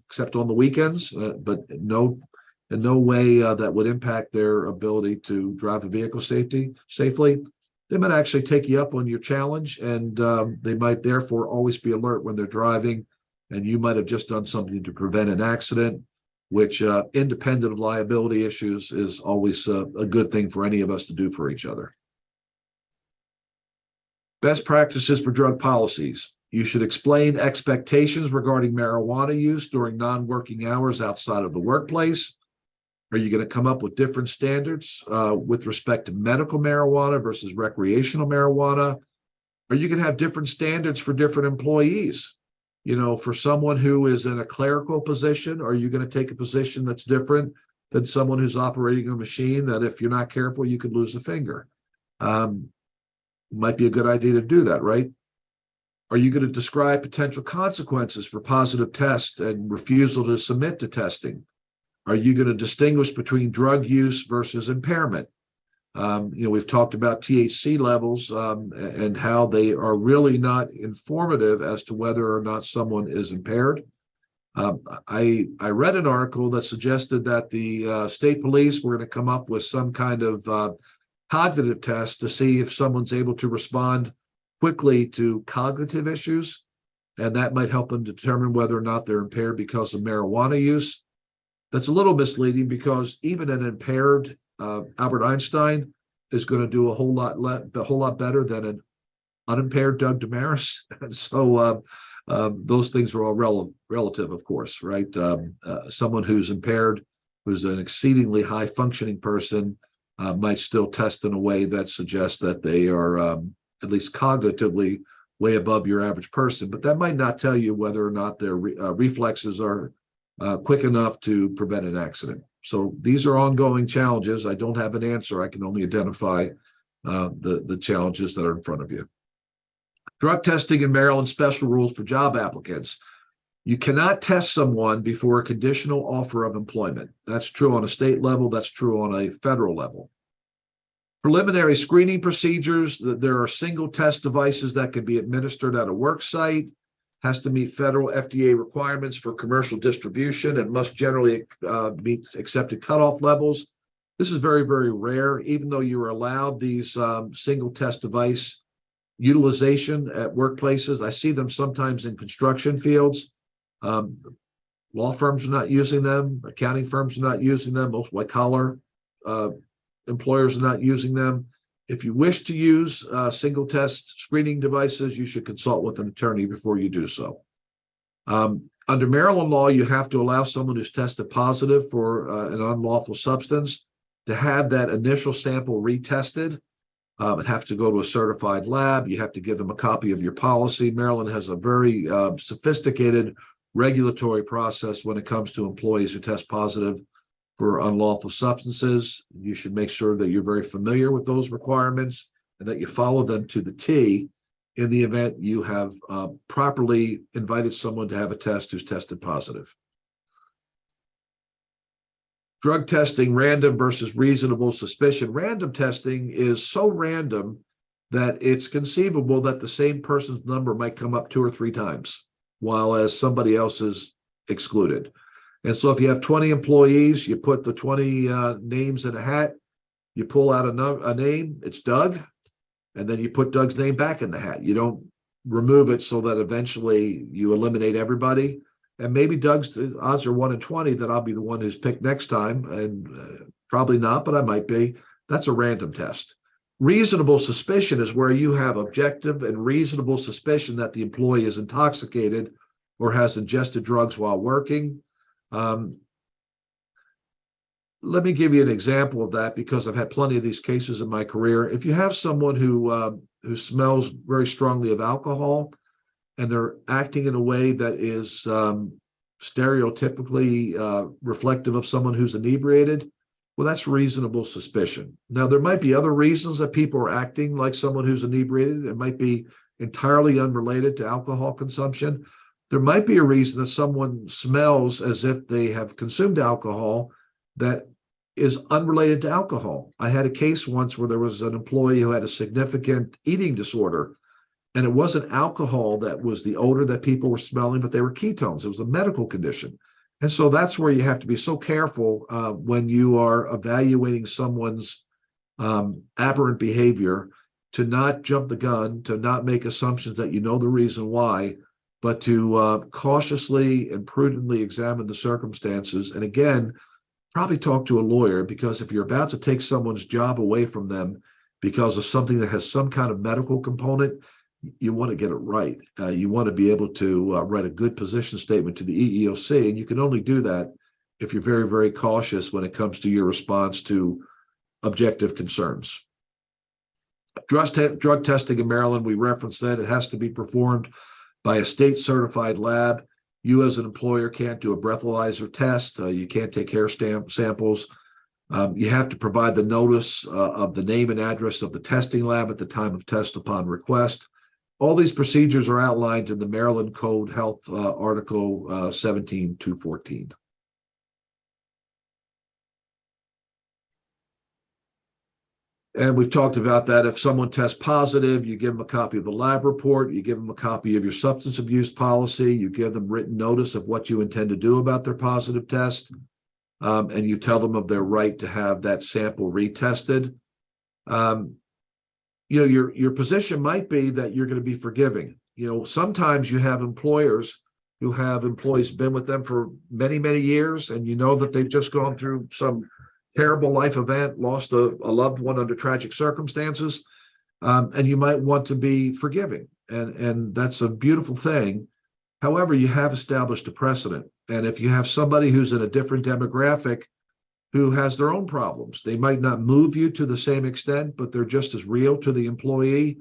except on the weekends, but in no way that would impact their ability to drive a vehicle safely. They might actually take you up on your challenge, and they might therefore always be alert when they're driving. And you might have just done something to prevent an accident, which independent of liability issues is always a good thing for any of us to do for each other. Best practices for drug policies. You should explain expectations regarding marijuana use during non-working hours outside of the workplace. Are you going to come up with different standards with respect to medical marijuana versus recreational marijuana? Are you going to have different standards for different employees? You know, for someone who is in a clerical position, are you going to take a position that's different than someone who's operating a machine that if you're not careful, you could lose a finger? Might be a good idea to do that, right? Are you going to describe potential consequences for positive tests and refusal to submit to testing? Are you going to distinguish between drug use versus impairment? We've talked about THC levels and how they are really not informative as to whether or not someone is impaired. I read an article that suggested that the state police were going to come up with some kind of cognitive test to see if someone's able to respond quickly to cognitive issues, and that might help them determine whether or not they're impaired because of marijuana use. That's a little misleading because even an impaired Albert Einstein is going to do a whole lot better than an unimpaired Doug Desmarais. And so those things are all relative, of course, right? Someone who's impaired, who's an exceedingly high functioning person, might still test in a way that suggests that they are at least cognitively way above your average person, but that might not tell you whether or not their reflexes are quick enough to prevent an accident. So these are ongoing challenges. I don't have an answer. I can only identify the challenges that are in front of you. Drug testing in Maryland, special rules for job applicants. You cannot test someone before a conditional offer of employment. That's true on a state level. That's true on a federal level. Preliminary screening procedures. There are single test devices that can be administered at a work site, has to meet federal FDA requirements for commercial distribution, and must generally meet accepted cutoff levels. This is very, very rare, even though you are allowed these single test device utilization at workplaces. I see them sometimes in construction fields. Law firms are not using them. Accounting firms are not using them. Most white collar employers are not using them. If you wish to use single test screening devices, you should consult with an attorney before you do so. Under Maryland law, you have to allow someone who's tested positive for an unlawful substance to have that initial sample retested. It has to go to a certified lab. You have to give them a copy of your policy. Maryland has a very sophisticated regulatory process when it comes to employees who test positive for unlawful substances. You should make sure that you're very familiar with those requirements and that you follow them to the T in the event you have properly invited someone to have a test who's tested positive. Drug testing, random versus reasonable suspicion. Random testing is so random that it's conceivable that the same person's number might come up 2 or 3 times, while as somebody else is excluded. And so if you have 20 employees, you put the 20 names in a hat, you pull out a name, it's Doug, and then you put Doug's name back in the hat. You don't remove it so that eventually you eliminate everybody. And maybe Doug's odds are 1 in 20 that I'll be the one who's picked next time, and probably not, but I might be. That's a random test. Reasonable suspicion is where you have objective and reasonable suspicion that the employee is intoxicated or has ingested drugs while working. Let me give you an example of that because I've had plenty of these cases in my career. If you have someone who smells very strongly of alcohol and they're acting in a way that is stereotypically reflective of someone who's inebriated, well, that's reasonable suspicion. Now, there might be other reasons that people are acting like someone who's inebriated. It might be entirely unrelated to alcohol consumption. There might be a reason that someone smells as if they have consumed alcohol that is unrelated to alcohol. I had a case once where there was an employee who had a significant eating disorder, and it wasn't alcohol that was the odor that people were smelling, but they were ketones. It was a medical condition. And so that's where you have to be so careful when you are evaluating someone's aberrant behavior, to not jump the gun, to not make assumptions that you know the reason why, but to cautiously and prudently examine the circumstances. And again, probably talk to a lawyer, because if you're about to take someone's job away from them because of something that has some kind of medical component, you want to get it right. You want to be able to write a good position statement to the EEOC, and you can only do that if you're very, very cautious when it comes to your response to objective concerns. Drug testing in Maryland, we referenced that. It has to be performed by a state certified lab. You as an employer can't do a breathalyzer test. You can't take hair samples. You have to provide the notice of the name and address of the testing lab at the time of test upon request. All these procedures are outlined in the Maryland Code Health Article 17214. And we've talked about that. If someone tests positive, you give them a copy of the lab report, you give them a copy of your substance abuse policy, you give them written notice of what you intend to do about their positive test, and you tell them of their right to have that sample retested. Um, your position might be that you're going to be forgiving. Sometimes you have employers who have employees been with them for many, many years, and you know that they've just gone through some terrible life event, lost a loved one under tragic circumstances, and you might want to be forgiving, and that's a beautiful thing. However, you have established a precedent, and if you have somebody who's in a different demographic who has their own problems, they might not move you to the same extent, but they're just as real to the employee.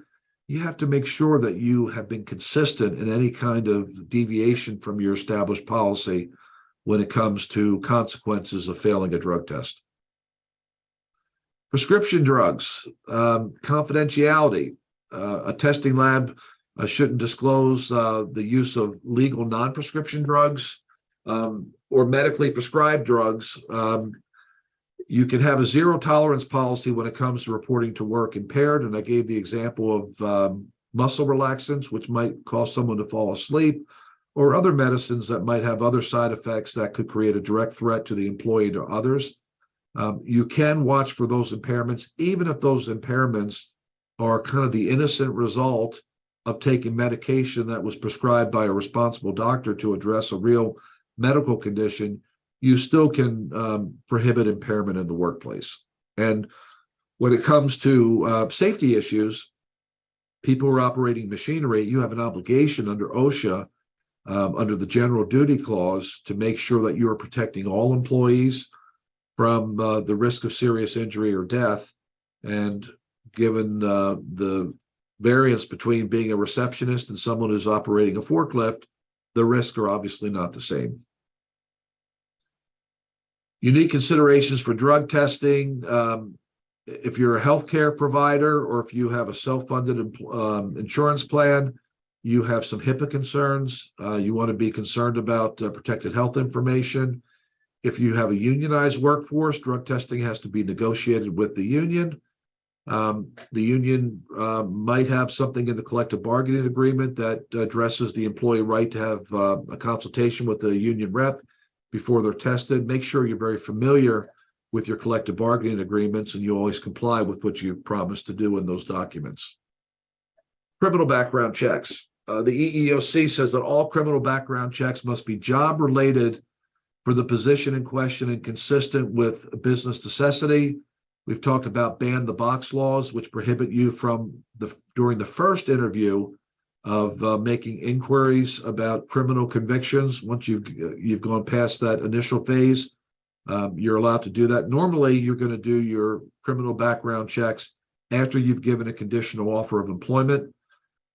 You have to make sure that you have been consistent in any kind of deviation from your established policy when it comes to consequences of failing a drug test. Prescription drugs, confidentiality. A testing lab shouldn't disclose the use of legal non-prescription drugs or medically prescribed drugs. You can have a zero tolerance policy when it comes to reporting to work impaired. And I gave the example of muscle relaxants, which might cause someone to fall asleep, or other medicines that might have other side effects that could create a direct threat to the employee or others. You can watch for those impairments, even if those impairments are kind of the innocent result of taking medication that was prescribed by a responsible doctor to address a real medical condition. You still can prohibit impairment in the workplace. And when it comes to safety issues, people who are operating machinery, you have an obligation under OSHA, under the general duty clause, to make sure that you are protecting all employees from the risk of serious injury or death. And given the variance between being a receptionist and someone who's operating a forklift, the risks are obviously not the same. Unique considerations for drug testing. If you're a healthcare provider or if you have a self-funded insurance plan, you have some HIPAA concerns. You want to be concerned about protected health information. If you have a unionized workforce, drug testing has to be negotiated with the union. The union might have something in the collective bargaining agreement that addresses the employee right to have a consultation with the union rep before they're tested. Make sure you're very familiar with your collective bargaining agreements and you always comply with what you promised to do in those documents. Criminal background checks. The EEOC says that all criminal background checks must be job related for the position in question and consistent with business necessity. We've talked about ban the box laws, which prohibit you from during the first interview of making inquiries about criminal convictions. Once you've gone past that initial phase, you're allowed to do that. Normally, you're going to do your criminal background checks after you've given a conditional offer of employment.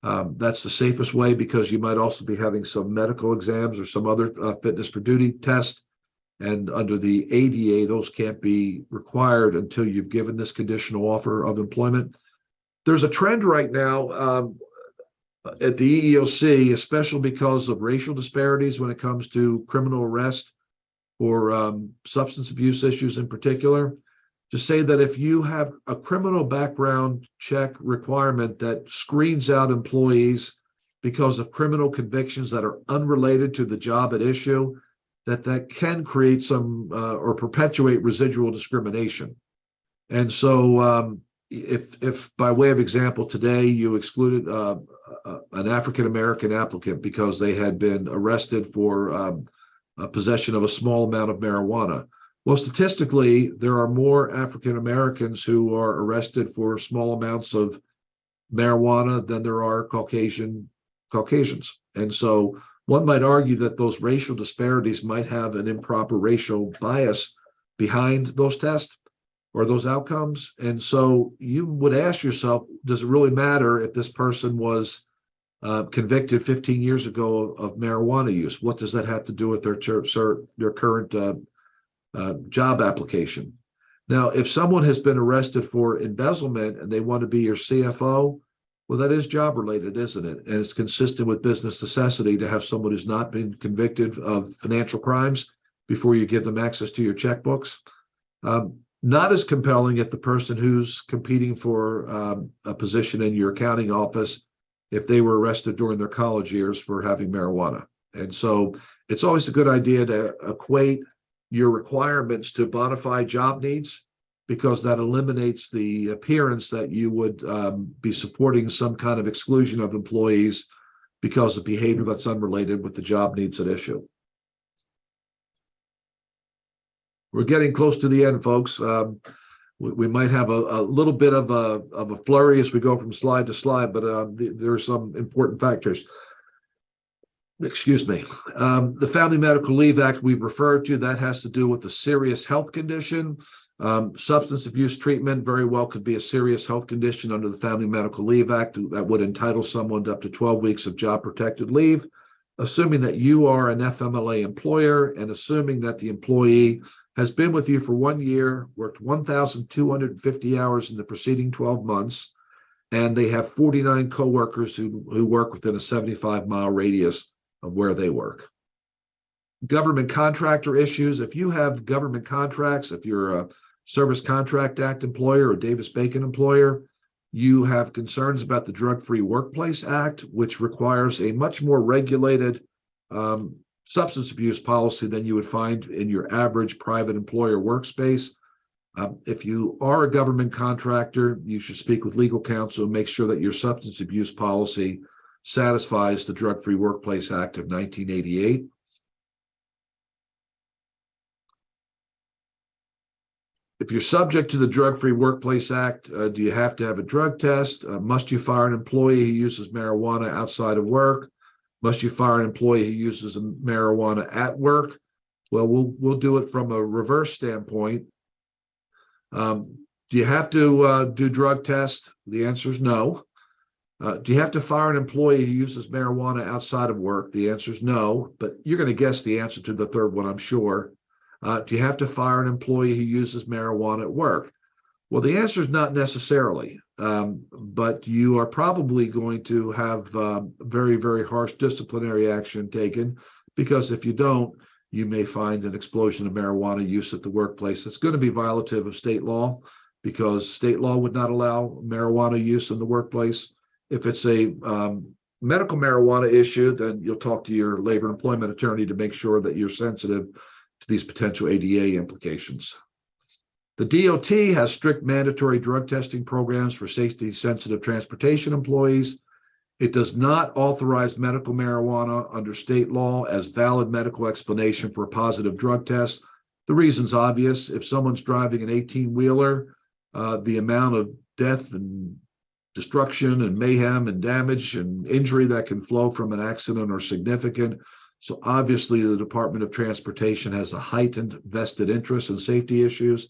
That's the safest way because you might also be having some medical exams or some other fitness for duty test. And under the ADA, those can't be required until you've given this conditional offer of employment. There's a trend right now at the EEOC, especially because of racial disparities when it comes to criminal arrest or substance abuse issues in particular, to say that if you have a criminal background check requirement that screens out employees because of criminal convictions that are unrelated to the job at issue, that can create some or perpetuate residual discrimination. And so if by way of example today you excluded an African-American applicant because they had been arrested for possession of a small amount of marijuana. Well, statistically, there are more African-Americans who are arrested for small amounts of marijuana than there are Caucasians. And so one might argue that those racial disparities might have an improper racial bias behind those tests or those outcomes. And so you would ask yourself, does it really matter if this person was convicted 15 years ago of marijuana use? What does that have to do with their current job application? Now, if someone has been arrested for embezzlement and they want to be your CFO, well, that is job related, isn't it? And it's consistent with business necessity to have someone who's not been convicted of financial crimes before you give them access to your checkbooks. Not as compelling if the person who's competing for a position in your accounting office, if they were arrested during their college years for having marijuana. And so it's always a good idea to equate your requirements to bona fide job needs because that eliminates the appearance that you would be supporting some kind of exclusion of employees because of behavior that's unrelated with the job needs at issue. We're getting close to the end, folks. We might have a little bit of a flurry as we go from slide to slide, but there are some important factors. Excuse me. The Family Medical Leave Act we've referred to, that has to do with a serious health condition. Substance abuse treatment very well could be a serious health condition under the Family Medical Leave Act that would entitle someone to up to 12 weeks of job protected leave, assuming that you are an FMLA employer and assuming that the employee has been with you for 1 year, worked 1,250 hours in the preceding 12 months, and they have 49 coworkers who work within a 75-mile radius of where they work. Government contractor issues. If you have government contracts, if you're a Service Contract Act employer or Davis-Bacon employer, you have concerns about the Drug-Free Workplace Act, which requires a much more regulated substance abuse policy than you would find in your average private employer workspace. If you are a government contractor, you should speak with legal counsel and make sure that your substance abuse policy satisfies the Drug-Free Workplace Act of 1988. If you're subject to the Drug-Free Workplace Act, do you have to have a drug test? Must you fire an employee who uses marijuana outside of work? Must you fire an employee who uses marijuana at work? Well, we'll do it from a reverse standpoint. Do you have to do drug tests? The answer is no. Do you have to fire an employee who uses marijuana outside of work? The answer is no, but you're going to guess the answer to the third one, I'm sure. Do you have to fire an employee who uses marijuana at work? Well, the answer is not necessarily, but you are probably going to have very, very harsh disciplinary action taken, because if you don't, you may find an explosion of marijuana use at the workplace. It's going to be violative of state law, because state law would not allow marijuana use in the workplace. If it's a medical marijuana issue, then you'll talk to your labor and employment attorney to make sure that you're sensitive to these potential ADA implications. The DOT has strict mandatory drug testing programs for safety-sensitive transportation employees. It does not authorize medical marijuana under state law as valid medical explanation for a positive drug test. The reason's obvious. If someone's driving an 18-wheeler, the amount of death and destruction and mayhem and damage and injury that can flow from an accident are significant. So obviously the Department of Transportation has a heightened vested interest in safety issues.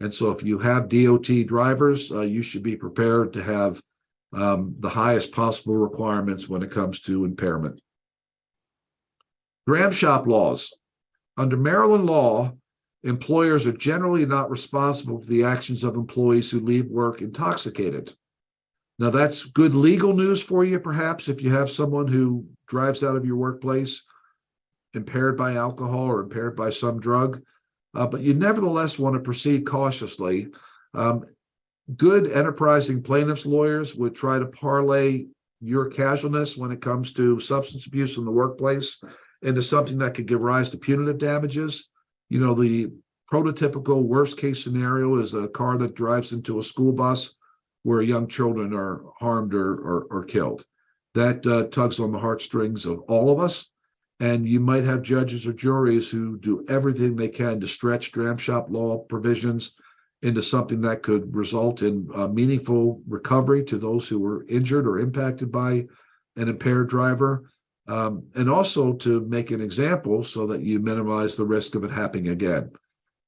And so if you have DOT drivers, you should be prepared to have the highest possible requirements when it comes to impairment. Dram shop laws. Under Maryland law, employers are generally not responsible for the actions of employees who leave work intoxicated. Now, that's good legal news for you, perhaps, if you have someone who drives out of your workplace impaired by alcohol or impaired by some drug, but you nevertheless want to proceed cautiously. Good enterprising plaintiffs' lawyers would try to parlay your casualness when it comes to substance abuse in the workplace into something that could give rise to punitive damages. You know, the prototypical worst case scenario is a car that drives into a school bus where young children are harmed or killed. That tugs on the heartstrings of all of us. And you might have judges or juries who do everything they can to stretch dram shop law provisions into something that could result in meaningful recovery to those who were injured or impacted by an impaired driver, and also to make an example so that you minimize the risk of it happening again.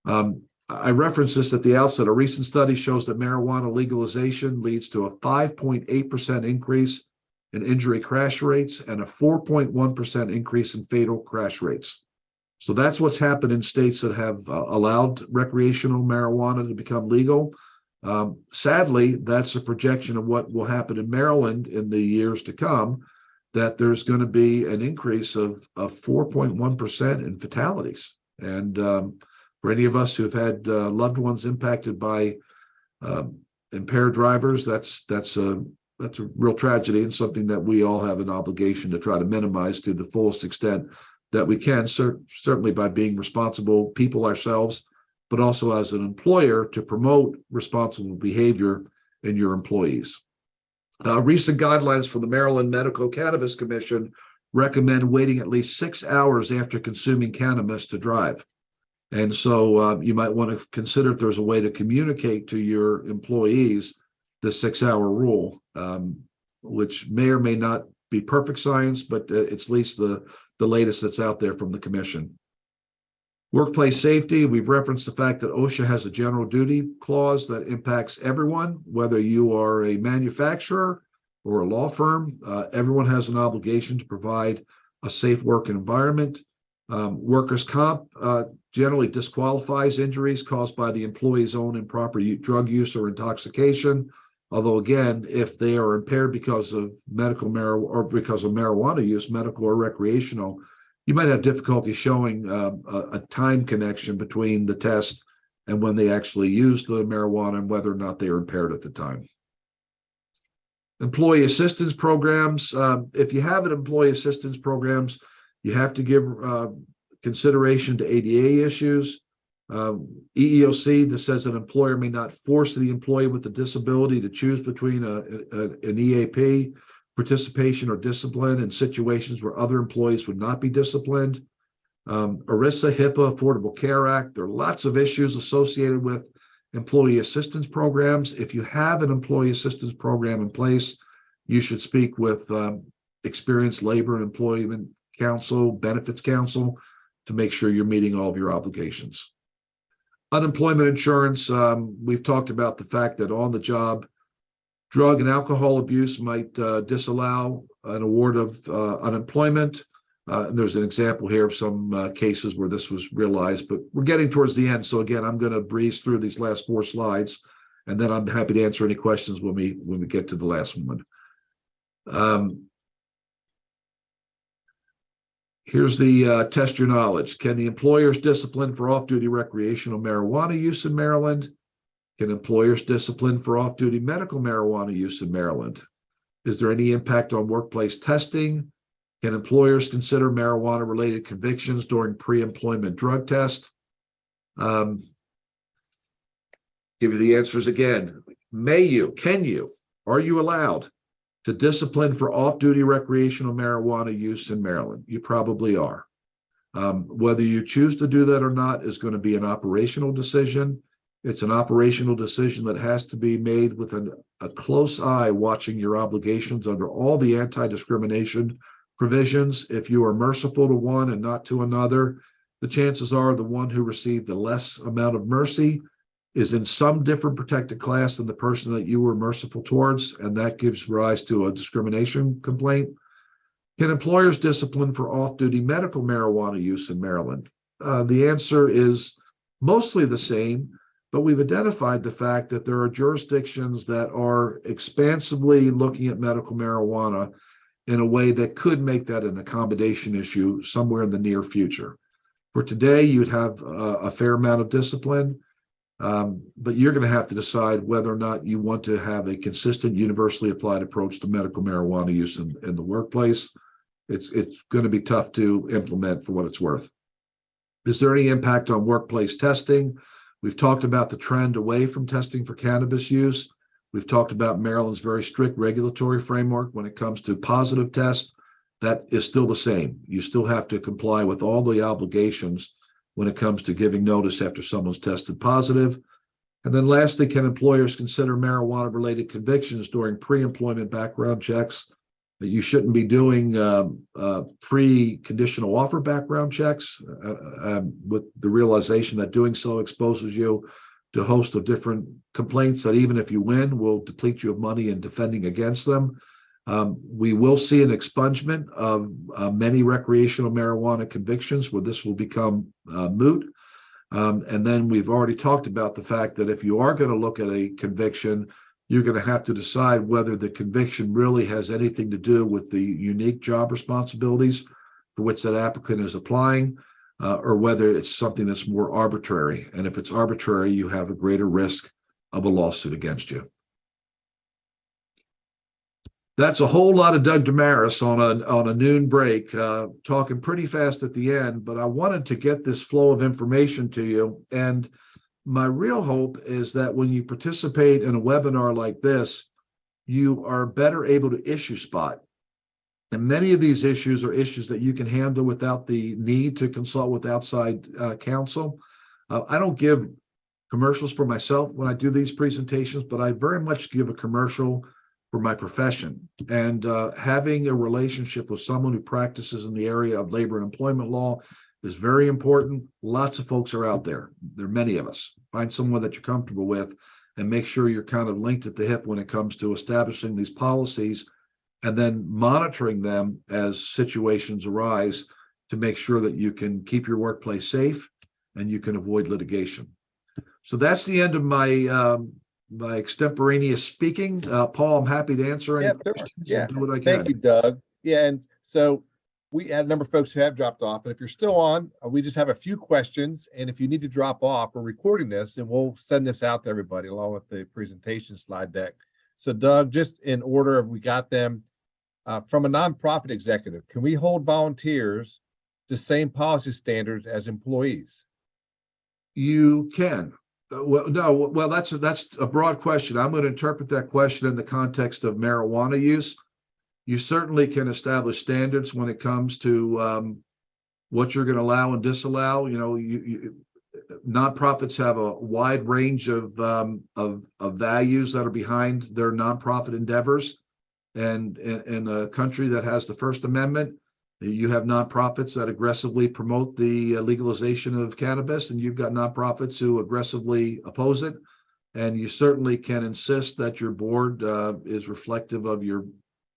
I referenced this at the outset. A recent study shows that marijuana legalization leads to a 5.8% increase in injury crash rates and a 4.1% increase in fatal crash rates. So that's what's happened in states that have allowed recreational marijuana to become legal. Sadly, that's a projection of what will happen in Maryland in the years to come, that there's going to be an increase of 4.1% in fatalities. And for any of us who've had loved ones impacted by impaired drivers, that's a real tragedy and something that we all have an obligation to try to minimize to the fullest extent that we can, certainly by being responsible people ourselves but also as an employer to promote responsible behavior in your employees. Recent guidelines from the Maryland Medical Cannabis Commission recommend waiting at least 6 hours after consuming cannabis to drive. And so you might want to consider if there's a way to communicate to your employees the 6-hour rule, which may or may not be perfect science, but it's at least the latest that's out there from the commission. Workplace safety, we've referenced the fact that OSHA has a general duty clause that impacts everyone, whether you are a manufacturer or a law firm. Everyone has an obligation to provide a safe work environment. Workers' comp generally disqualifies injuries caused by the employee's own improper drug use or intoxication. Although, again, if they are impaired because of medical marijuana or because of marijuana use, medical or recreational, you might have difficulty showing a time connection between the test and when they actually used the marijuana and whether or not they are impaired at the time. Employee assistance programs. If you have an employee assistance programs, you have to give consideration to ADA issues. EEOC that says an employer may not force the employee with a disability to choose between an EAP, participation, or discipline in situations where other employees would not be disciplined. ERISA, HIPAA, Affordable Care Act. There are lots of issues associated with employee assistance programs. If you have an employee assistance program in place, you should speak with experienced labor and employment counsel, benefits counsel, to make sure you're meeting all of your obligations. Unemployment insurance, we've talked about the fact that on the job, drug and alcohol abuse might disallow an award of unemployment. And there's an example here of some cases where this was realized, but we're getting towards the end. So again, I'm going to breeze through these last 4 slides, and then I'm happy to answer any questions when we get to the last one. Here's the test your knowledge. Can the employers discipline for off-duty recreational marijuana use in Maryland? Can employers discipline for off-duty medical marijuana use in Maryland? Is there any impact on workplace testing? Can employers consider marijuana-related convictions during pre-employment drug test? Give you the answers again. May you, can you, are you allowed to discipline for off-duty recreational marijuana use in Maryland? You probably are. Whether you choose to do that or not is going to be an operational decision. It's an operational decision that has to be made with a close eye watching your obligations under all the anti-discrimination provisions. If you are merciful to one and not to another, the chances are the one who received the less amount of mercy is in some different protected class than the person that you were merciful towards, and that gives rise to a discrimination complaint. Can employers discipline for off-duty medical marijuana use in Maryland? The answer is mostly the same, but we've identified the fact that there are jurisdictions that are expansively looking at medical marijuana in a way that could make that an accommodation issue somewhere in the near future. For today, you'd have a fair amount of discipline, but you're going to have to decide whether or not you want to have a consistent, universally applied approach to medical marijuana use in the workplace. It's going to be tough to implement for what it's worth. Is there any impact on workplace testing? We've talked about the trend away from testing for cannabis use. We've talked about Maryland's very strict regulatory framework when it comes to positive tests. That is still the same. You still have to comply with all the obligations when it comes to giving notice after someone's tested positive. And then lastly, can employers consider marijuana-related convictions during pre-employment background checks? You shouldn't be doing pre-conditional offer background checks with the realization that doing so exposes you to a host of different complaints that even if you win will deplete you of money in defending against them. We will see an expungement of many recreational marijuana convictions where this will become moot. And then we've already talked about the fact that if you are going to look at a conviction, you're going to have to decide whether the conviction really has anything to do with the unique job responsibilities for which that applicant is applying, or whether it's something that's more arbitrary. And if it's arbitrary, you have a greater risk of a lawsuit against you. That's a whole lot of Doug Desmarais on a noon break, talking pretty fast at the end, but I wanted to get this flow of information to you. And my real hope is that when you participate in a webinar like this, you are better able to issue spot. And many of these issues are issues that you can handle without the need to consult with outside counsel. I don't give commercials for myself when I do these presentations, but I very much give a commercial for my profession. And having a relationship with someone who practices in the area of labor and employment law is very important. Lots of folks are out there. There are many of us. Find someone that you're comfortable with and make sure you're kind of linked at the hip when it comes to establishing these policies and then monitoring them as situations arise to make sure that you can keep your workplace safe and you can avoid litigation. So that's the end of my my extemporaneous speaking. Paul, I'm happy to answer any questions and do what I can. Thank you, Doug. Yeah, and so we had a number of folks who have dropped off, but if you're still on, we just have a few questions. And if you need to drop off, we're recording this and we'll send this out to everybody along with the presentation slide deck. So Doug, just in order, we got them. From a nonprofit executive, can we hold volunteers to same policy standards as employees? You can. Well, no, well, that's a broad question. I'm going to interpret that question in the context of marijuana use. You certainly can establish standards when it comes to what you're going to allow and disallow. You know, nonprofits have a wide range of values that are behind their nonprofit endeavors. And in a country that has the First Amendment, you have nonprofits that aggressively promote the legalization of cannabis, and you've got nonprofits who aggressively oppose it. And you certainly can insist that your board is reflective of your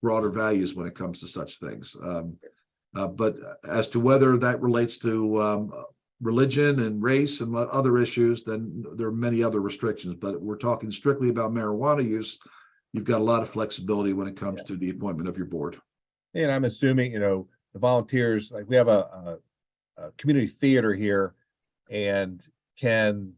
broader values when it comes to such things. But as to whether that relates to religion and race and other issues, then there are many other restrictions. But we're talking strictly about marijuana use. You've got a lot of flexibility when it comes to the appointment of your board. And I'm assuming, you know, the volunteers, like we have a community theater here, and can,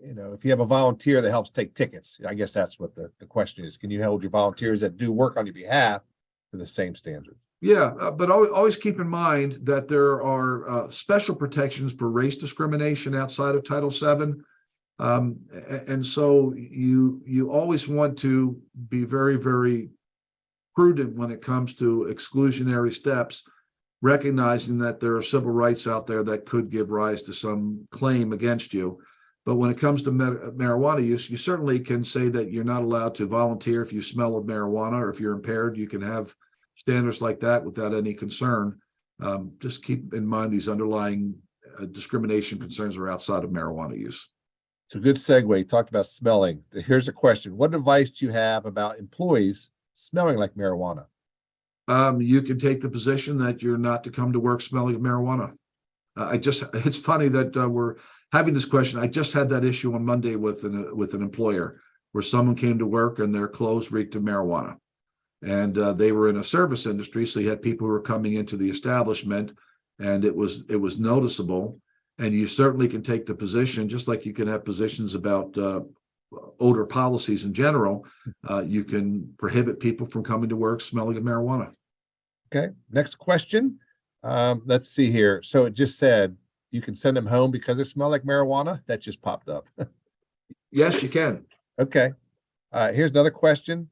you know, if you have a volunteer that helps take tickets, I guess that's what the question is. Can you hold your volunteers that do work on your behalf to the same standard? Yeah, but always keep in mind that there are special protections for race discrimination outside of Title VII. And so you always want to be very, very prudent when it comes to exclusionary steps, recognizing that there are civil rights out there that could give rise to some claim against you. But when it comes to marijuana use, you certainly can say that you're not allowed to volunteer if you smell of marijuana, or if you're impaired, you can have standards like that without any concern. Just keep in mind these underlying discrimination concerns are outside of marijuana use. It's a good segue. You talked about smelling. Here's a question. What advice do you have about employees smelling like marijuana? You can take the position that you're not to come to work smelling of marijuana. It's funny that we're having this question. I just had that issue on Monday with an employer where someone came to work and their clothes reeked of marijuana. And they were in a service industry, so you had people who were coming into the establishment, and it was noticeable. And you certainly can take the position, just like you can have positions about odor policies in general. You can prohibit people from coming to work smelling of marijuana. Okay, next question. Let's see here. So it just said you can send them home because it smelled like marijuana. That just popped up. Yes, you can. Okay. Here's another question.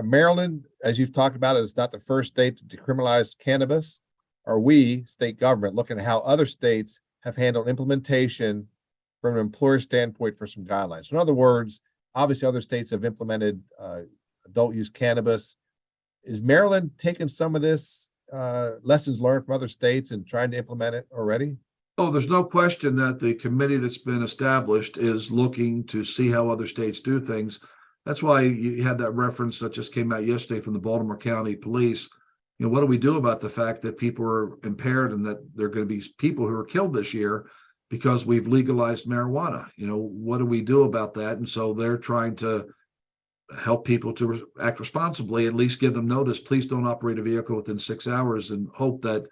Maryland, as you've talked about, is not the first state to decriminalize cannabis. Are we, state government, looking at how other states have handled implementation from an employer standpoint for some guidelines? So in other words, obviously other states have implemented adult use cannabis. Is Maryland taking some of this lessons learned from other states and trying to implement it already? Oh, there's no question that the committee that's been established is looking to see how other states do things. That's why you had that reference that just came out yesterday from the Baltimore County Police. You know, what do we do about the fact that people are impaired and that there are going to be people who are killed this year because we've legalized marijuana? You know, what do we do about that? And so they're trying to help people to act responsibly, at least give them notice. Please don't operate a vehicle within 6 hours, and hope that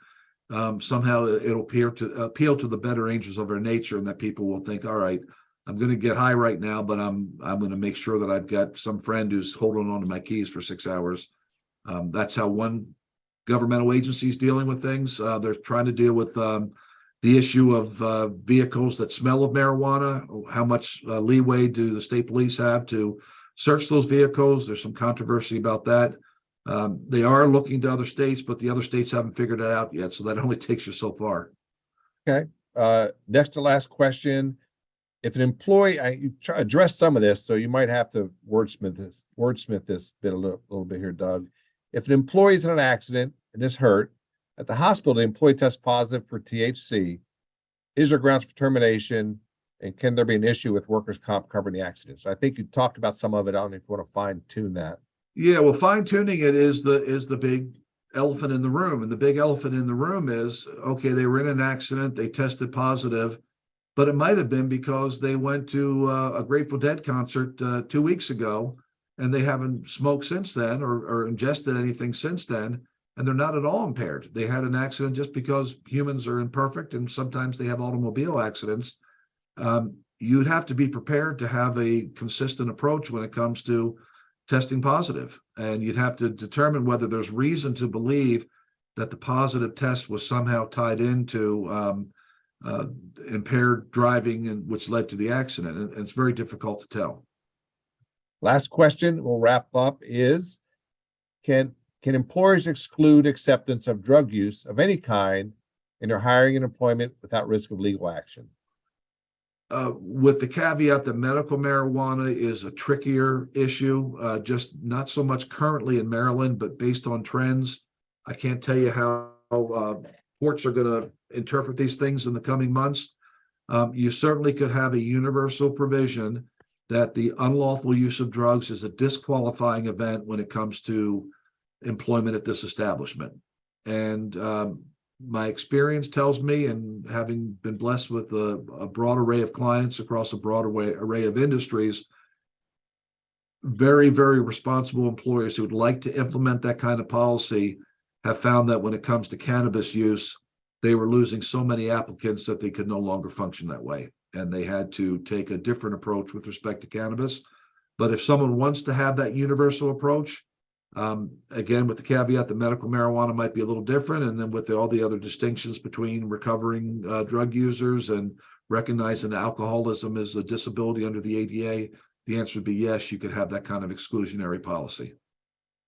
somehow it'll appeal to the better angels of our nature, and that people will think, all right, I'm going to get high right now, but I'm going to make sure that I've got some friend who's holding on to my keys for 6 hours. That's how one governmental agency is dealing with things. They're trying to deal with the issue of vehicles that smell of marijuana. How much leeway do the state police have to search those vehicles? There's some controversy about that. They are looking to other states, but the other states haven't figured it out yet. So that only takes you so far. Okay. Next to last question. If an employee, you try to address some of this, so you might have to wordsmith this bit a little bit here, Doug. If an employee is in an accident and is hurt, at the hospital, the employee tests positive for THC. Is there grounds for termination? And can there be an issue with workers' comp covering the accident? So I think you talked about some of it. I don't know if you want to fine tune that. Yeah, well, fine tuning it is the big elephant in the room. And the big elephant in the room is, okay, they were in an accident, they tested positive, but it might have been because they went to a Grateful Dead concert 2 weeks ago, and they haven't smoked since then or ingested anything since then. And they're not at all impaired. They had an accident just because humans are imperfect and sometimes they have automobile accidents. You'd have to be prepared to have a consistent approach when it comes to testing positive. And you'd have to determine whether there's reason to believe that the positive test was somehow tied into impaired driving, and which led to the accident. And it's very difficult to tell. Last question, we'll wrap up, is can employers exclude acceptance of drug use of any kind in their hiring and employment without risk of legal action? With the caveat that medical marijuana is a trickier issue, just not so much currently in Maryland, but based on trends. I can't tell you how courts are going to interpret these things in the coming months. You certainly could have a universal provision that the unlawful use of drugs is a disqualifying event when it comes to employment at this establishment. And my experience tells me, and having been blessed with a broad array of clients across a broad array of industries, very, very responsible employers who would like to implement that kind of policy have found that when it comes to cannabis use, they were losing so many applicants that they could no longer function that way. And they had to take a different approach with respect to cannabis. But if someone wants to have that universal approach, again, with the caveat that medical marijuana might be a little different, and then with all the other distinctions between recovering drug users and recognizing alcoholism as a disability under the ADA, the answer would be yes, you could have that kind of exclusionary policy.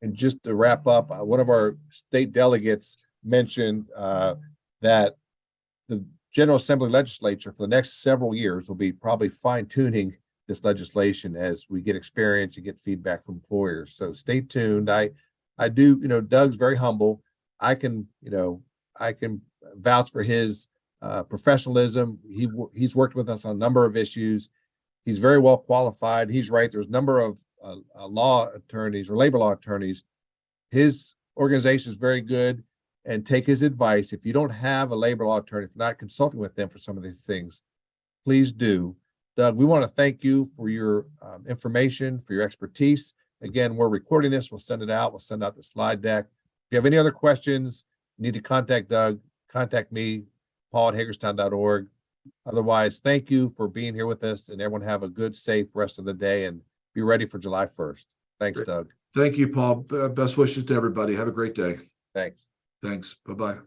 And just to wrap up, one of our state delegates mentioned that the General Assembly legislature for the next several years will be probably fine tuning this legislation as we get experience and get feedback from employers. So stay tuned. I do, Doug's very humble. I can vouch for his professionalism. He's worked with us on a number of issues. He's very well qualified. He's right. There's a number of law attorneys or labor law attorneys. His organization is very good, and take his advice. If you don't have a labor law attorney, if you're not consulting with them for some of these things, please do. Doug, we want to thank you for your information, for your expertise. Again, we're recording this. We'll send it out. We'll send out the slide deck. If you have any other questions, you need to contact Doug, contact me, paul@hagerstown.org. Otherwise, thank you for being here with us, and everyone have a good, safe rest of the day and be ready for July 1st. Thanks, Great. Doug. Thank you, Paul. Best wishes to everybody. Have a great day. Thanks. Thanks. Bye-bye.